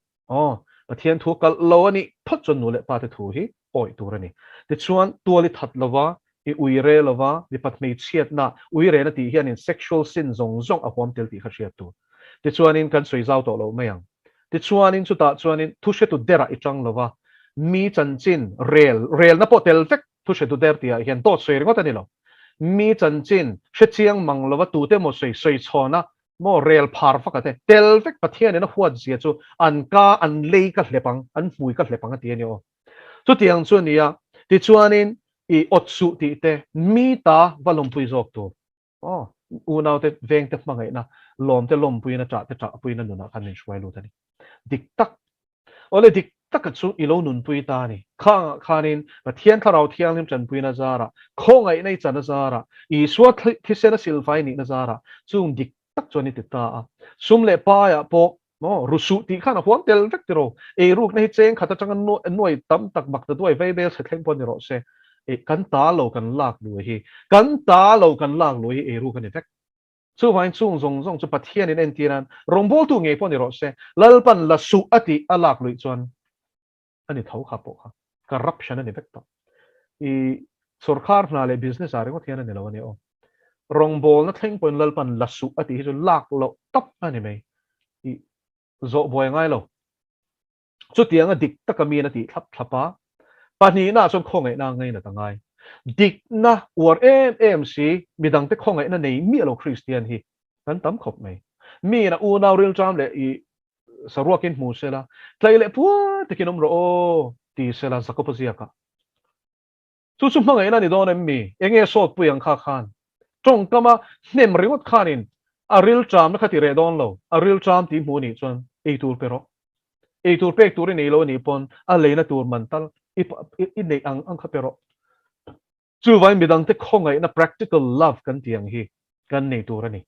pathian thu kal lo ani thot chon nu le pa te thu hi oi tur ani ti chuan tuali that lova I uire lova di patmei chiat na uire na ti hian in sexual sin zong zong a hom tel ti kha chiat tu ti chuan in kan soi zau to lo mayang ti chuan in chu ta chuan in thu she tu dera I chang lova mi chan chin rel na potel vek thu she tu der tia hian dot soi ringot ani lo mi chan chin she chiang mang lova tu te mo soi chona mo rel phar fakate tel vek pathian na huat zia chu an ka an lei ka hlepang an fui ka hlepang ati ani o chu tiang chu nia ti chuan in I otsu ti te mi ta valom pui jok tu unau te veng te mangai na lom te lom pui na cha te cha pui na nuna kan shwai lu tani dik tak ole dik tak chu ilo nun pui ta ni khanin pathian tharau thiang lim chan pui na zara khongai nei chan na zara I suwa thisena silfai ni na zara chung dik tak choni ti ta sum le pa ya po rusu ti khana huam tel vek ti ro e ruk nei cheng khata chang noi tam tak bak ta doi ve bel se thleng pon ni ro se kan ta lo kan lak lu hi kan ta lo kan lak lu hi e ru kan effect chu wain chung zong chu pathian in en tiran rombol tu nge pon ni ro se lalpan la su ati alak lu chuan ani thau kha po kha corruption ani effect I sarkar na le business are ko thian ani lo ani o rongbol na thleng pon lalpan la su ati hi chu lak lo top ani mai I zo boy ngai lo chu tianga dik takami na ti thap thapa pani na chon khongai na ngai na tangai dik na war MC midang te khongai na nei mi lo Christian hi kan tam khop mai mi na u na real jam le I saruakin mu sela tlai le pu te kinom ro ti sela zakopozia ka chu mangai na ni don mi enge sot pu yang kha khan tong kama nem ringot khanin a real jam na khati re don lo a real jam ti mu ni chon e tur pero e tur pek tur ni lo ni pon a leina tur mantal I nei ang khapero chu vai midang te khongai na practical love kan tiang hi kan nei tur ani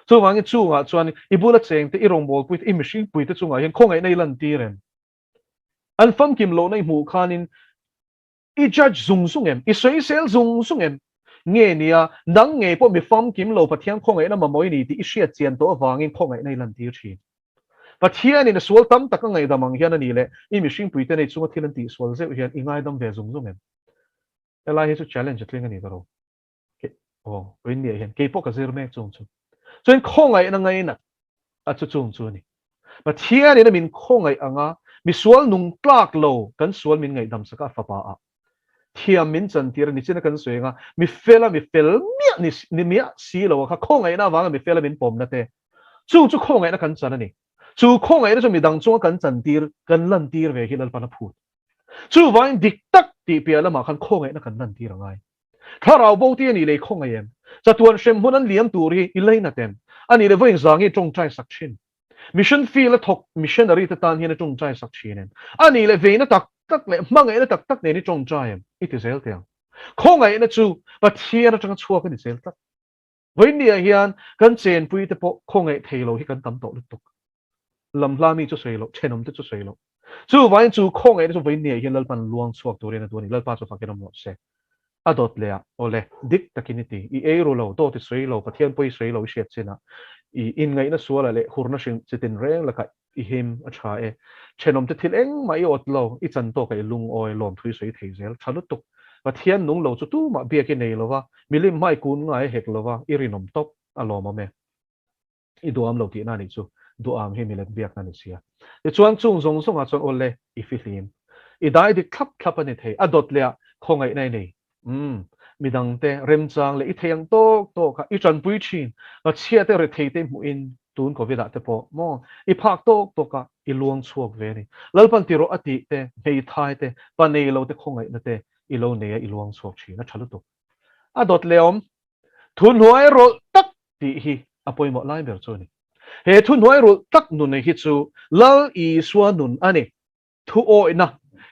chu wang chu nga chuan ibula cheng te irong bol puit imishing puit te chunga hian khongai nei lan tiren an fam kim lo nei mu khanin I judge zung em I soi sel zung em nge nia nang nge po mi fam kim lo pathian khongai na mamoi ni ti I shia chian to awangin khongai nei lan tir thin pathian in sual tam tak ngai damang hian ani le I mishing puite nei chunga thilan ti sual zeu hian ingai dam ve zung em ela hi chu challenge tling ani daro win ni hian ke po ka zir mek chung chu chen khongai na ngai na a chu chung chu ni pathian in min khongai anga mi sual nung tlak lo kan sual min ngai dam saka fa pa a thiam min chan tir ni chena kan suenga mi fel mia ni mia si lo kha khongai na wanga mi fel min pom na te chu khongai na kan chan ani chu khongai na chu mi dang chung kan chan tir kan lan tir ve hi lal pa na phut chu vain dik tak ti pia lama khan khongai na kan lan tir angai tharau bo ti ani le khongai em cha tuan shem hunan liam turi I leina tem ani le voin zangi tong trai sakchin mission fee la thok missionary ta tan hian chung chai sak chinen ani le veina tak le mangai na tak ne ni chung chai em it is el tiang khongai na chu pathian atang chua ka ni sel tak voinia hian kan chen pui te po khongai theilo hi kan tam to lutuk lam la mi chu seilo chenom te chu seilo chu vain chu khongai chu voinia hian lalpan luang chuak turin na tuani lalpa chu fakenom mo se adot le ole dik takiniti I euro lo to ti seilo pathian pui seilo shet china I in ngai na suala le hurna sing chitin reng la ka I him a tha e chenom te thil eng mai ot lo I chan to kai lung oi lom thui sei theizel thalutuk pathian nung lo chu tu ma bia ke nei lova milim mai kun ngai hek lova irinom top aloma me I duam lo ki na ni chu duam hi milet biak na ni sia e chuang chung zong zong a chuan ole I filim I dai di klap ani thei adot le khongai nai nei midang te rem chang le I theyang to ka I chan pui chin la chia te re thei te mu in tun ko vida te po mo I phak to ka I luang chuak ve ni lalpan tiro ati te mei thai te pa nei lo te khongai na te I lo ne I luang chuak chi na chalu to adot leom thun huai ro tak ti hi apoi mo lai ber chu ni he thun huai ro tak nun nei hi chu lal I swa nun ani thu o na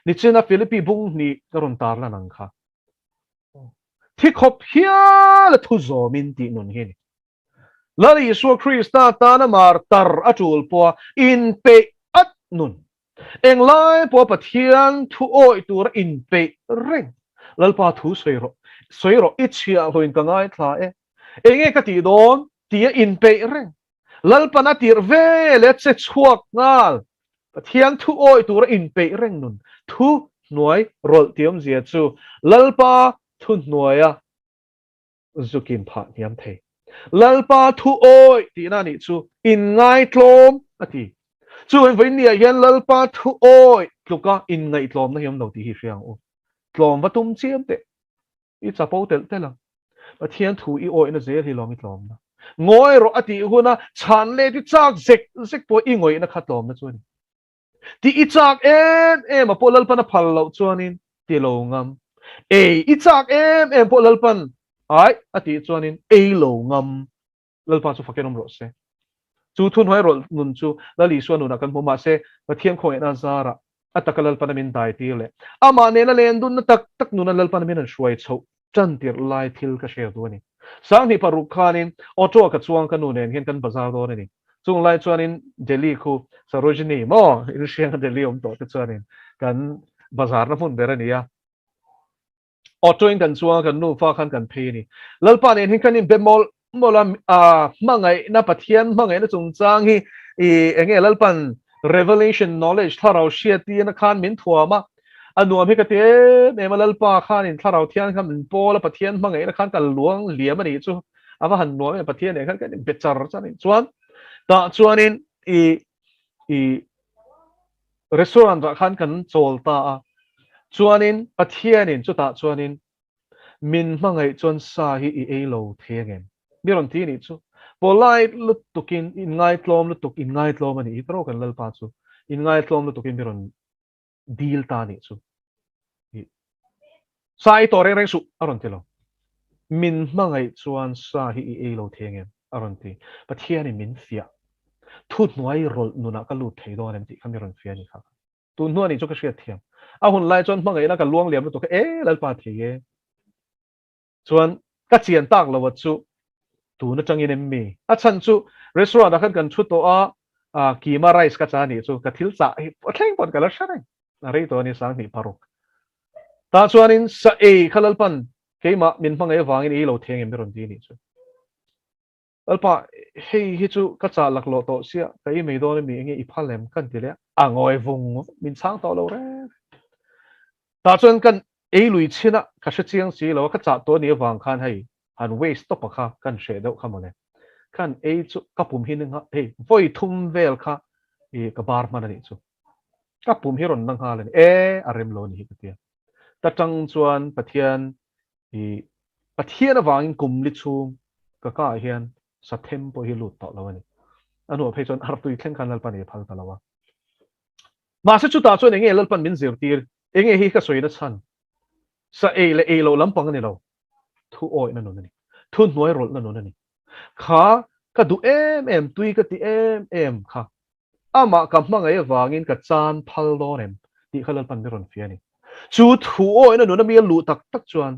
ni china philippi bung ni karon tar la nang kha thi khop hia la thu zo min ti nun hi ni lal I swa krista ta na mar tar atul po in pe at nun eng lai po pathian thu o tur in pe reng lal pa thu soiro ichia loin ka ngai thla e enge ka ti don tia in pe reng lal pa na tir ve le che chuak ngal pathian thu oi tur in pe reng nun thu nuai rol tiam zia chu lal pa thu nuaya zukin pha niam the lal pa thu oi ti na ni chu in ngai tlom ati chu en voi nia hian lal pa thu oi tluka in ngai tlom na hiam lo ti hi hriang o tlom va tum chiam te I chapo tel tela pathian thu I oi na zel hi lom I tlom na ngoi ro ati huna chan le ti chak zek po I ngoi na khatlom na chuan ti I chak em a polal pan a phal lo chuanin ti lo ngam I chak em polal pan ai ati chuanin lo ngam lalpa chu fakenom ro se chu thun hoi rol nun chu lali suan nun kan homa se pathian khoi na zara atakalal panamin dai ti le ama ne la len dun na tak nun lal panamin an shwai chho chan tir lai thil ka share do ni sang ni paru khanin auto ka chuang kan nun hen kan bazar do ni chung lai chuanin delhi khu sarojini mo in shiang delhi to te chuanin kan bazar na mun bera ni ya auto in kan chuang kan nu fa khan kan phe ni lal pa ne hin kan in bemol molam mangai na pathian mangai na chung chang hi enge lalpan revelation knowledge tharau shia ti na khan min thuama anuam hi ka te ne malal pa khan in tharau thian khan min pola pathian mangai na khan kal luang liam ani chu awa han nuam pathian ne khan kan bechar chan chuan ta chuanin i restaurant ra khan kan chol ta chuanin pathian in chu ta chuanin min mangai chuan sa hi I lo thengem miron ti ni chu polai lut tukin in ngai tlom lut tuk in ngai tlom ani itro kan lal pa chu in ngai tlom lut tukin miron deal ta ni chu sai to reng su aron tilo min mangai chuan sa hi lo thengem aron ti pathian min fia thut nuai rol nuna ka lut thei do nem ti khamiron fia ni kha tu nu ani chu ka shia thiam a hun lai chuan mangai na ka luang liam lut e lal pa thei chuan ka chian tak lo chu tu na changin emmi a chan chu restaurant a khan kan thu to a kima rice ka cha ni chu ka thil cha hi thleng pon kala shareng na rei to ni sang ni paruk ta chuanin sa khalal pan keima min mangai wangin I lo theng em ron ti ni chu alpa hei hi chu ka cha lak lo to sia kai mei do mi nge I phalem kan ti le angoi vung min chang to lo re ta chuan kan lui china ka she chiang si lo ka cha to ni wang khan hai han waste to pa kha kan she do kha mone kan chu kapum hin nga voi thum vel kha ka bar man ani chu kapum hi ron nang ha le arem lo ni hi tia ta tang chuan pathian pathian awang kum li chung ka hian sathem po hi lut to lo ani anu phei chuan har tui thleng khan lal pan phal ta lawa ma se chu ta chuan enge lal pan min zir tir enge hi ka soina chan sa le lo lampang ani lo thu oi na non ani thun noi rol na non ani kha ka du em tui ka ti em kha ama ka mangai wangin ka chan phal do nem ti khalal pan ron fiani chu thu oi na nu na mi lu tak tak chuan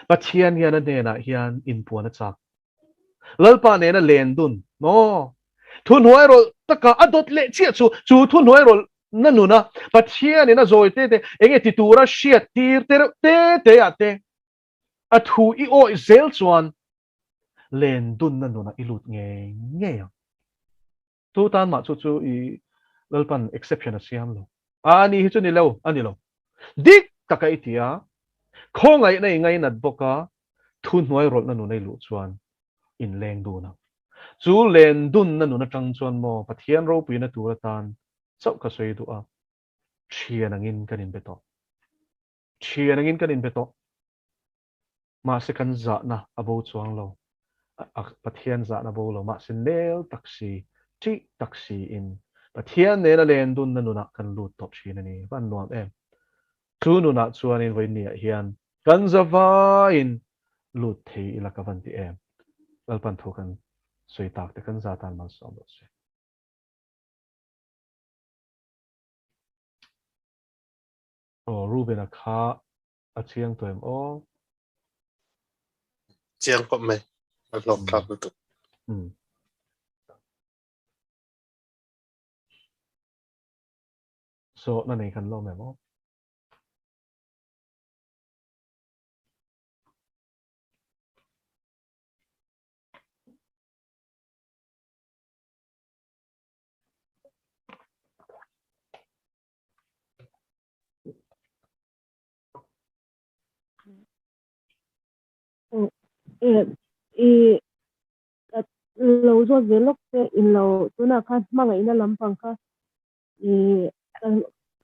pathian hian na ne na hian in puan a chak lalpa ne na len dun no thun huai ro taka adot le chia chu thun huai ro na nu na pathian ne na zoi te enge ti tura shiat tir te ya te a thu I oi zel chuan len dun na nu na ilut nge tu tan ma chu I lalpan exception a siam lo ani hi chu ni lo ani lo dik taka itia khongai nei ngai nat boka thun huai ro na nu nei lu chuan in leng du na chu len dun na nu na tang chuan mo pathian ro pi na tu ra tan chau ka sei du a thian angin kanin beto thian angin kanin beto ma se kan za na abo chuang lo pathian za na bo lo ma se nel taksi chi taksi in pathian ne na len dun na nu na kan lut top thin ani ban nuam em chu nu na chuan in voi ni hian kan zawa in lut thei ila ka van ti em lalpan thokan soi tak te kan za tan man som lo se o ruben a kha a chiang toem o chiang có mày lọc tháp được so na nei kan lo me mo lâu rồi về lúc in lâu tôi nào khăn mà ngày nào làm bằng khăn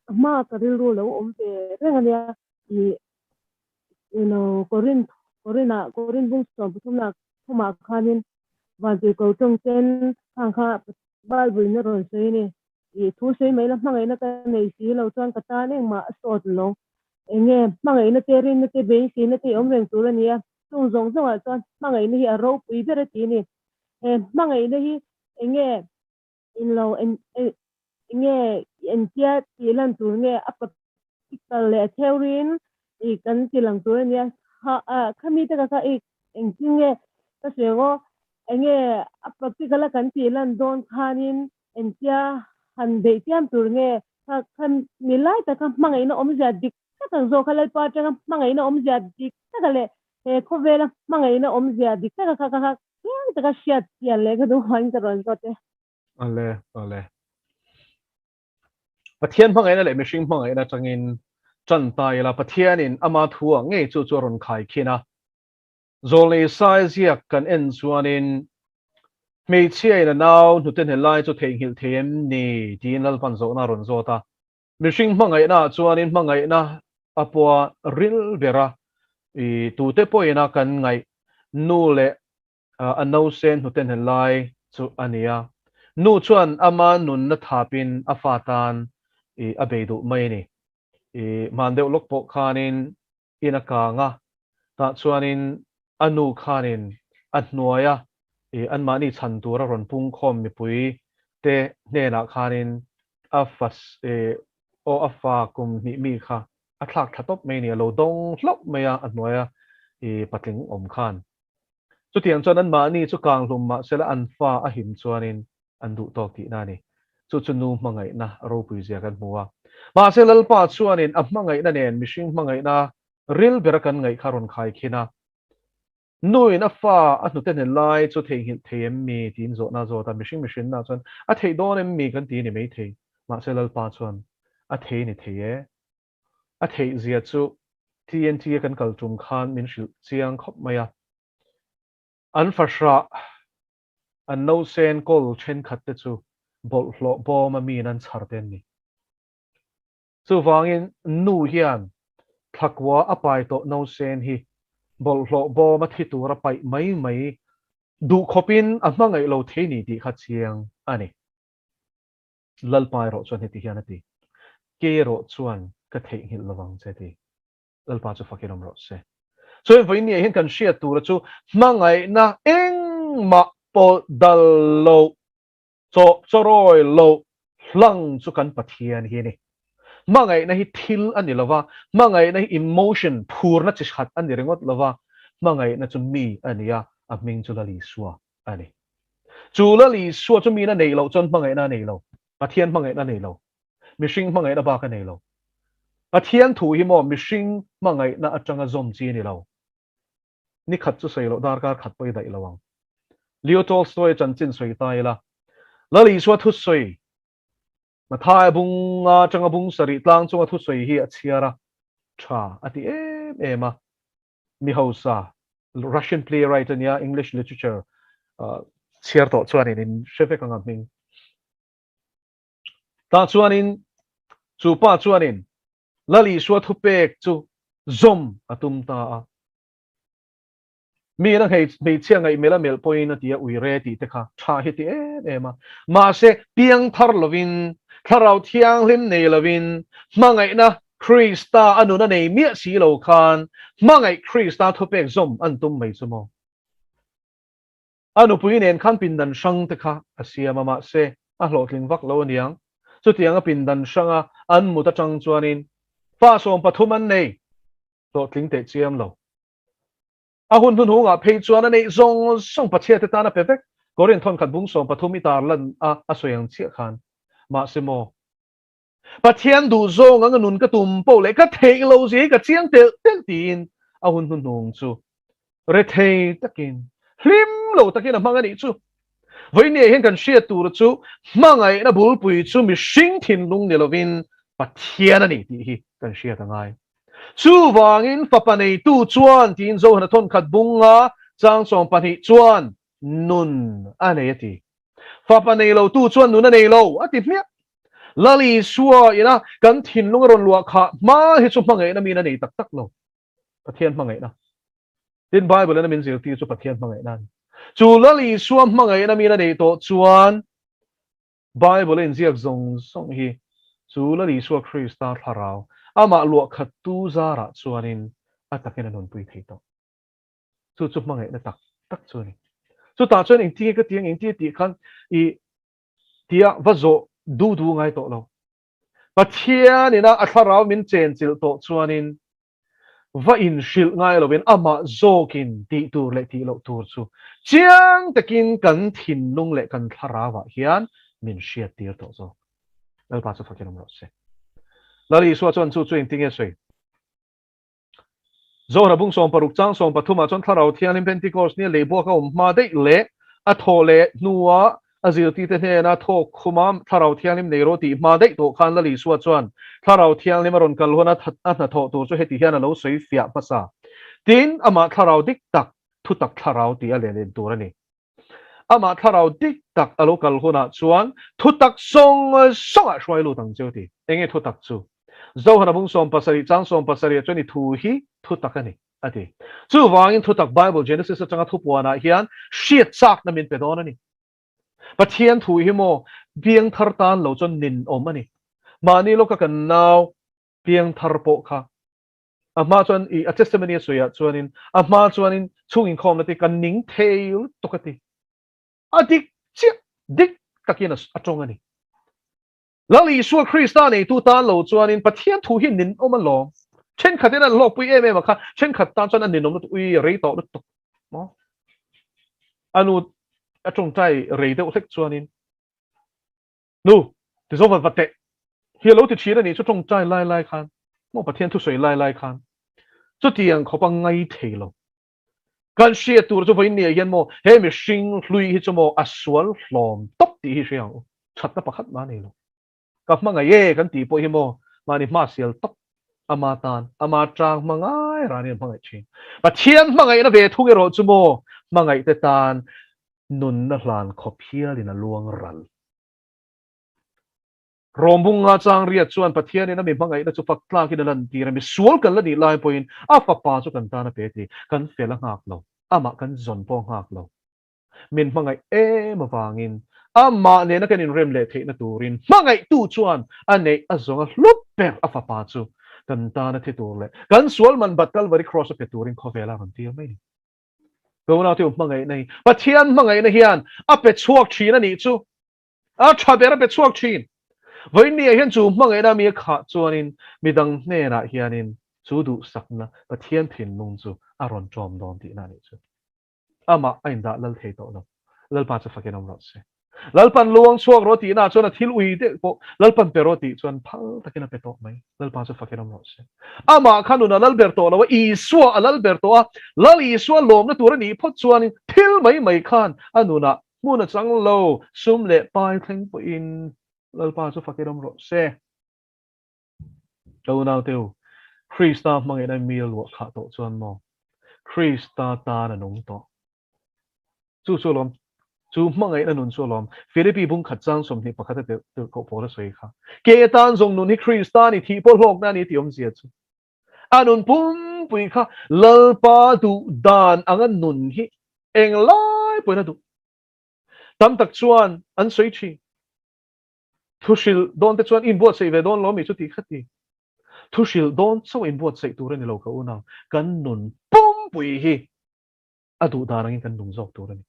mà cái điều lâu om về cái này Corin bung stop chúng mà khanin và về cầu trong trên hàng kha bal bui nó rồi xây nè thu xây mấy lần mà ngày nào cái này xí lâu toàn cái ta này mà sọt lâu nghe mà ngày nào terin nó te bên xí nó te om rèn tu lên nha tung giống giống toàn mà ngày nào hi rau bui về tí nè mà ngày nào hi nghe in lâu nghe en chia tí lần tu nghe áp cái lệ theorin kan ti lang tu nia ha khami ta ka en tinge ta sego enge practical kan ti lan don khanin en tia han de tiam tur nge kan milai ta ka mangai na om ja dik ta kan zo khala pa ta mangai na om ja dik ta ka le ko vela mangai na om ja dik ta ka yan ta ka shiat ya le ka do han ta ron te ale pathian mangai na le mishing mangai na changin chan tai la pathian in ama thua nge chu chu ron khai khina zole sai zia kan en chuanin mei chia na naw nu ten helai chu thei hil them ni tinal pan zo na ron zo ta mishing mangai na chuanin mangai na apwa ril vera tu te poina kan ngai nu le anau sen nu ten helai chu ania nu chuan ama nun na thapin afatan abeidu mai ni mandeu lokpo khanin inaka nga ta chuanin anu khanin atnuaya anmani chantura ron pung khom mi pui te nena khanin afas o afa kum ni mi kha athak thatop mai ni lo dong hlop maya atnuaya patling om khan chu tiang chuan an mani chu kang hlum ma sela an fa a him chuanin an du tok ti na ni chu chunu mangai na ro pui zia kan muwa ma se lalpa chuanin a hmangai na nen mishing hmangai na ril berakan ngai kharon khai khina nuin a fa a nu ten lai chu thei hil them mi tin zo na zo ta mishing na chuan a thei don em mi kan ti ni mei thei ma se lalpa chuan a thei ni thei e a thei zia chu TNT kan kal tum khan min shil chiang khop maya an fashra an no sen kol chen khat te chu bol hlo bom a mi nan chhar ten ni chu wangin nu hian thakwa apai to no sen hi bol hlo bom a thitu ra pai mai du khopin a hmangai lo theini ti kha chiang ani lalpai ro chuan heti hian ati ke ro chuan ka thei hil lawang che ti lalpa chu fakinom ro se so voi ni hin kan shia tu ra chu hmangai na eng ma po dal lo cho choroi lo hlang chu kan Pathian hi ni mangai na hi thil ani lova mangai na hi emotion phur na chi khat ani rengot lova mangai na chu mi ania a ming chu la li suwa ani chu la li suwa chu mi na nei lo chon mangai na nei lo Pathian mangai na nei lo mishing mangai na ba ka nei lo Pathian thu hi mo mishing mangai na atanga zom chi ni lo ni khat chu sei lo dar kar khat poi dai lawang Leo Tolstoy chan chin soi tai la li suwa thu soi mà thai bung changa bung sari tlang chunga thu soi hi achiara tha ati em mi hausa Russian playwright ania English literature chiar to chuan in shefe kang ming ta chuan in chu pa chuan in lali suwa thu pek chu zom atum ta mi na hei chiang ai mela mel point atia ui re ti te kha tha hi ti em ma se piang thar lovin tharau thiang lim nei lovin mangai na Krista anu na nei mi si lo khan mangai Krista thu pek zom an tum mai chumo anu pui nen khan pin dan sang te kha asia mama se a hlotling vak lo niang chu tiang a pin dan sanga an mu ta chang chuanin fa som pathum an nei to tling te chiam lo a hun hun hunga phei chuan nei zong song pachia te ta na pevek korin thon khat bung som pathum mi tar lan a soyang chi khan ma se mo Pathian du zong ang nun ka tum po le ka thei lo zi ka chiang tel tel tin a hun hun hung chu re thei takin hlim lo takin a manga ni chu với nè hiện cần share tu chu mangai na bul pui chu mi sing thin lung ne lovin Pathian ani ti hi kan share ta ngai chu wangin papanei tu chuan tin zo na thon khat bunga chang song pani chuan nun ane ti papanei lo tu chuan nun ane lo ati mia lali suwa ina kan thin lung ron lua kha ma hi chu mangai na mi na nei tak tak lo Pathian mangai na tin Bible na min zil ti chu Pathian mangai na chu lali suwa mangai na mi na nei to chuan Bible in ziak zong song hi chu lali suwa Krista tharau ama lua khat tu zara chuanin atakin anon pui thei to chu chu mangai na tak tak chuani chu ta chuan ing ti ka tiang ing ti khan I tia vazo du ngai to lo Pathian ina atharau min chen chil to chuanin va in shil ngai lo ben ama zokin ti tur le ti lo tur chu chiang takin kan thin lung le kan tharawa hian min shia tir to zo lal pa chu fakin ro se lali so chuan chu chuin tinge soi zo na bung som paruk chang som pathuma chon tharau thianin Pentecost ni lebo ka ma dei le a thole nuwa azil ti te ne na tho khumam tharau thianim nei ro ti ma dei to khan lali so chuan tharau thianim ron kal hona that na tho tu chu heti hian lo soi fia pasa tin ama tharau dik tak thu tak tharau ti a len turani ama tharau dik tak alo kal hona chuan thu tak song a shwai lu tang cheu ti enge thu tak chu Zawhna bung som pasari chang som pasari choni thu hi thu tak ani ati chu wangin thu tak Bible Genesis changa thu puana hian shit sak na min pedon ani Pathian thu hi mo biang thar tan lo chon nin om ani mani lo ka kan naw biang thar po kha ama chuan I testimony soya chuanin ama chuanin chungin khom lati kan ning theil tokati adik chi dik takin atong ani lali suwa Krista nei tu tan lo chuanin Pathian thu hi nin om lo chen khatin an lo pui em kha chen khat tan chuan an nin om ui rei to lut mo anu atong tai rei de uthek chuanin nu ti zo va te hi lo ti chira ni chu tong tai lai khan mo Pathian thu soi lai khan chu tiang khopa ngai theilo kan shia tur chu voi ne yan mo he mi shing hlui hi chu mo aswal hlom top ti hi siang chat na pakhat ma nei lo ka manga ye kan ti po hi mo mani ma sial top ama tan ama trang mangai rani mangai chin Pathian mangai na ve thunge ro chu mo mangai te tan nun na hlan khophial in a luang ral rombunga chang ria chuan Pathian ina mi mangai na chu fakla ki dalan ti ra mi sual kan la ni lai point a fa pa chu kan ta na pe ti kan fel ngak lo ama kan zon po ngak lo min mangai ma wangin ama ne na kan in rem le the na turin mangai tu chuan ane azonga hlup per a fa pa chu kan ta na the tur le kan sual man batal vari cross pe turin khovela kan ti mai ni ko na tu mangai nei Pathian mangai na hian a pe chuak thin ani chu a thabera pe chuak thin với nia hiền chủ mang ấy na mi khát chuan in mi dang ne na hiền in chủ đủ sắc na Pathian phin nung chu aron chom don ti na ni chu ama ain da lal thei to lo lal pa chu fakin om ro se lal pan luang chuak ro ti na chuan a thil ui te po lal pan pe ro ti chuan phal takin a pe to mai lal pa chu fakin om ro se ama khanu na lal ber to lo i suwa lal ber to lal i suwa lom na tur ni phot chuan in thil mai khan anu na mu na chang lo sum le pai thleng po in lal pa chu fakin om ro se đâu nào tiêu Krista mang cái này miêu luộc khát tổ chuan mo Krista ta là nung to chú chú lom chú mang cái này nung chú lom Philippines bung khát giang som thì bắt khát tiêu cậu bỏ ra suy khá kế tan dùng nung ni Krista ni thi bỏ lộc na ni tiom gì chứ anun bung bui khá lal pa du dan angan nun hi eng lai bui na du tam tak chuan an suy chi thu sil don te chuan in buat sei ve don lo mi chu ti khát ti thu sil don so in buat sei tu ren lo ka una kan nun pum pui hi adu darang kan nung zok tu ren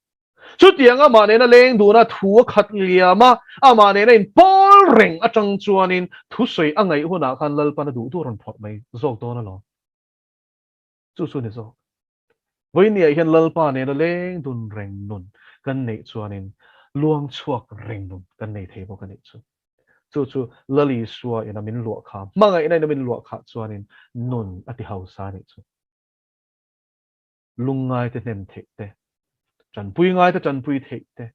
chu tiang ama ne na leng du na thu khat liama ama ne na in pol reng atang chuan in thu sei angai huna khan lal pan du tu ron phot mai zok to na lo chu chu ni zok với nia hian lal pa ne na leng dun reng nun kan nei chuan in luang chuak reng nun kan nei thei bo kan nei chu chu lali suwa ina min luak kha manga ina min luak kha chuanin nun ati hausa ni chu lungai te nem thek te chan pui ngai te chan pui thek te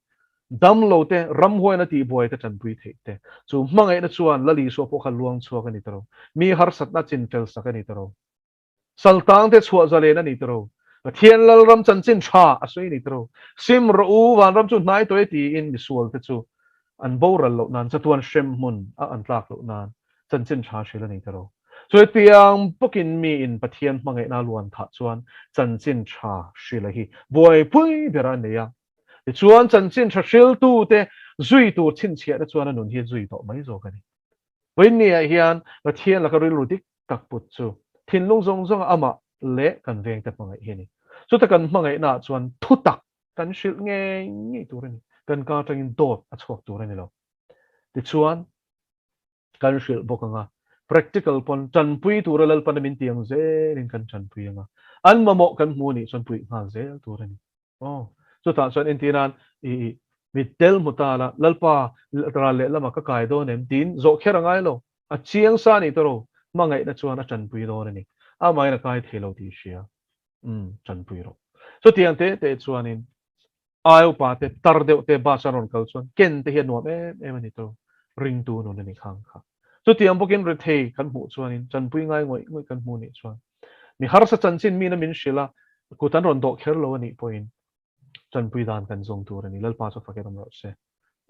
dam lo te ram hoi na ti boy te chan pui thek te chu manga ina chuan lali suwa po kha luang chuak ani taro mi har sat na chin tel sak ani taro saltang te chua zale na ni taro thiên lal ram chan chin tha asoi ni taro sim ro u wan ram chu nai toi ti in mi sual te chu an boral lo nan chatuan shem mun a an tlak lo nan chan chin tha shela nei taro so tiang pokin mi in Pathian mangai na luan tha chuan chan chin tha shela hi boy pui bera neya ti chuan chan chin tha shil tu te zui tu chin chia da chuan anun hi zui to mai zo kani với nia hian Pathian la ka ri lu dik tak put chu thin lung zong zong ama le kan veng te mangai hi ni so ta kan mangai na chuan thutak kan shil nge tu ren kan ka tangin dot a chok tu ren lo ti chuan kan shil bokanga practical pon chan pui tu ralal pan min tiang ze rin kan chan pui anga an mamo kan mu ni chan pui nga ze tu ren oh so ta chuan intinan i mitel mutala lalpa tra le lama ka kai do nem tin zo kherangai lo a chiang sa ni toro mangai na chuan a chan pui do ni a mai na kai thelo ti sia chan pui ro so tiang te chuan in ai pa te tar deuh te ba saron kal chuan ken te hian nuam em ani to ring tu no ni khang kha so tiang bokin re thei kan mu chuan in chan pui ngai ngoi kan mu ni chuan mi har sa chan chin mi na min shila ku tan ron do kher lo ani point chan pui dan kan zong tu ani lal pa so faket am ro se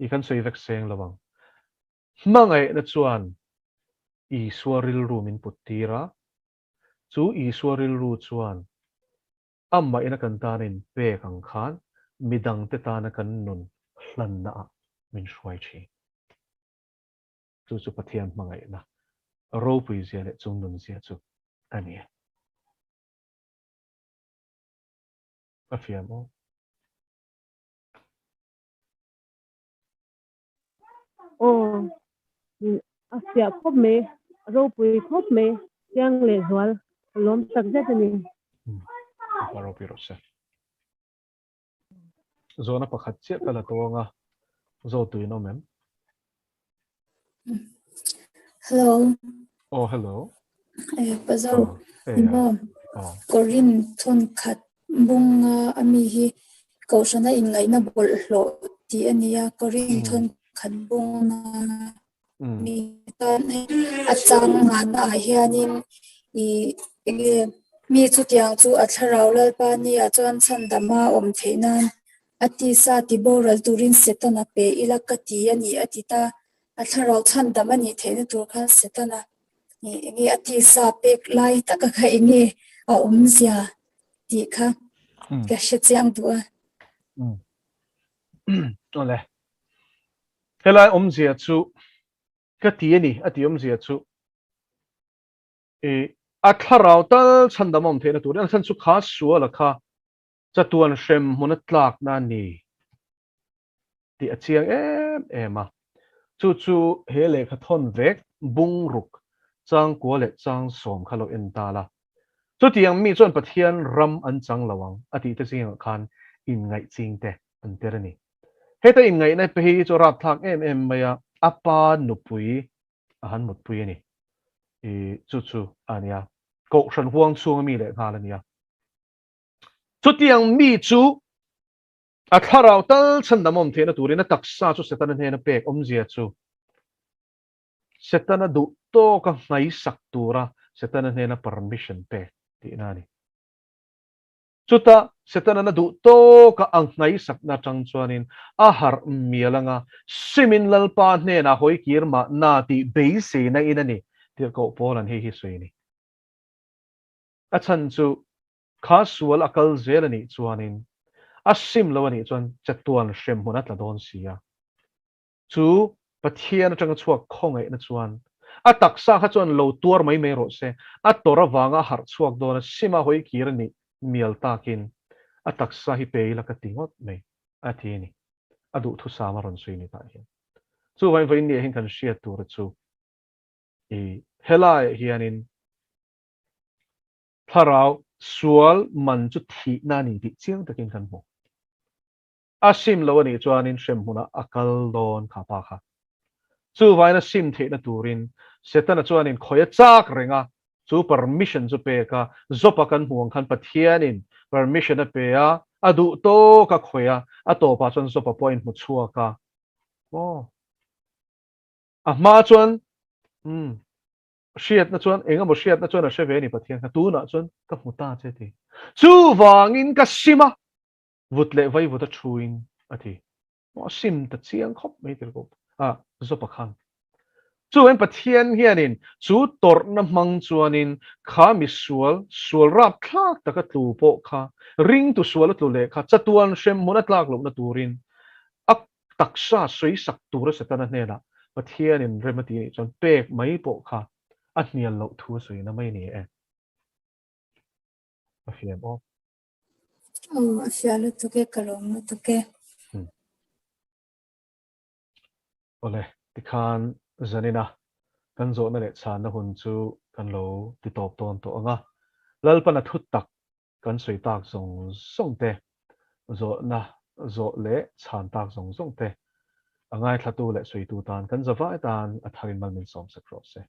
I kan sei vek seng lawang mangai na chuan I suaril ru min putira chu I suaril ru chuan amma ina kan tanin pe kang khan midang te ta na kan nun hlan na min shwai chi chu Pathian mangai na ro pui zia le chung nun zia chu ani a fiam o asia khop me ro pui khop me yang le zwal lom tak je ni ro pi ro se zona pakhat che kala tonga zo tu no mem Hello. oh hello Pazo. yeah Korin thon khat bunga ami hi kaushana in ngai na bol hlo ti ania korin thon khat bunga mi tan achang nga na hianin mi chu tiang chu atharau lal pa ni a chuan chandama om theinan ati sa ti boral turin setana pe ilakati ani atita atharau chandama ni theina tur khan setana ni ati sa pek lai taka kha inge a zia ti kha ka shechiang du ole helai zia chu ka ti ani ati zia chu atharau tal chandamom theina tur an san chu kha suala kha chatuan shem munat tlak na ni ti achiang ema chu hele kha thon vek bung ruk chang kwa le chang som khalo en ta la chu tiang mi chon pathian ram an chang lawang ati te sing khan in ngai ching te an terani heta in ngai na pe hi chu rap thak em maya apa nupui ahan mutpui ni e chu ania ko shan huang chung mi le kha la nia chu tiang mi chu a tharau tal chan damom the na turina taksa chu setan he na pek zia chu setana du to ka ngai sak tura setana he na permission pe ti na ni chuta setana na du to ka ang ngai sak na chang chuanin a har mielanga simin lalpa hne na hoi kirma na ti beise na inani tir ko polan hi sui ni a chan chu khasual akal zelani chuanin asim lawani chuan chatuan shem hunat la don sia chu pathian atanga chuak khongai na chuan a taksa kha chuan lo tur mai me ro se a tora wanga har chuak dona sima hoi kirani mial takin a taksa hi pe la ka tingot mai a thini adu thu sama ron sui ni ta hian chu vai vai ni hin kan shia tur chu e helai hianin tharau sual man chu thi na ni ti chiang takin kan mo asim lawani chuanin shem huna akal don khapa kha chu vaina sim the na turin setana chuanin khoya chak renga chu permission chu pe ka zopa kan huang khan pathianin permission a pe a adu to ka khoya a to pa chuan zopa point mu chua ka oh a ma chuan shiat na chuan enga mo shiat na chuan a sheve ni pathian ka tu na chuan ka muta che ti chu wangin ka sima vutle vai vuta thuin athi mo sim ta chiang khop mai tir ko a zopa khan chu en pathian hianin chu tor na mang chuanin kha mi sual rap thak taka tu po kha ring tu sual tu le kha chatuan shem mona tlak lo na turin ak taksa sui sak tur setana hena pathianin remati chon pek mai po kha a hnial lo thu sui na mai ni e a fiam o Afialu tuke kalom lu tuke. ole tikhan zanina kan zo na le chan na hun chu kan lo ti top ton to anga lalpana thut tak kan sui tak zong te zo na zo le chan tak zong te angai thatu le sui tu tan kan zawai tan a tharin mal min som se cross se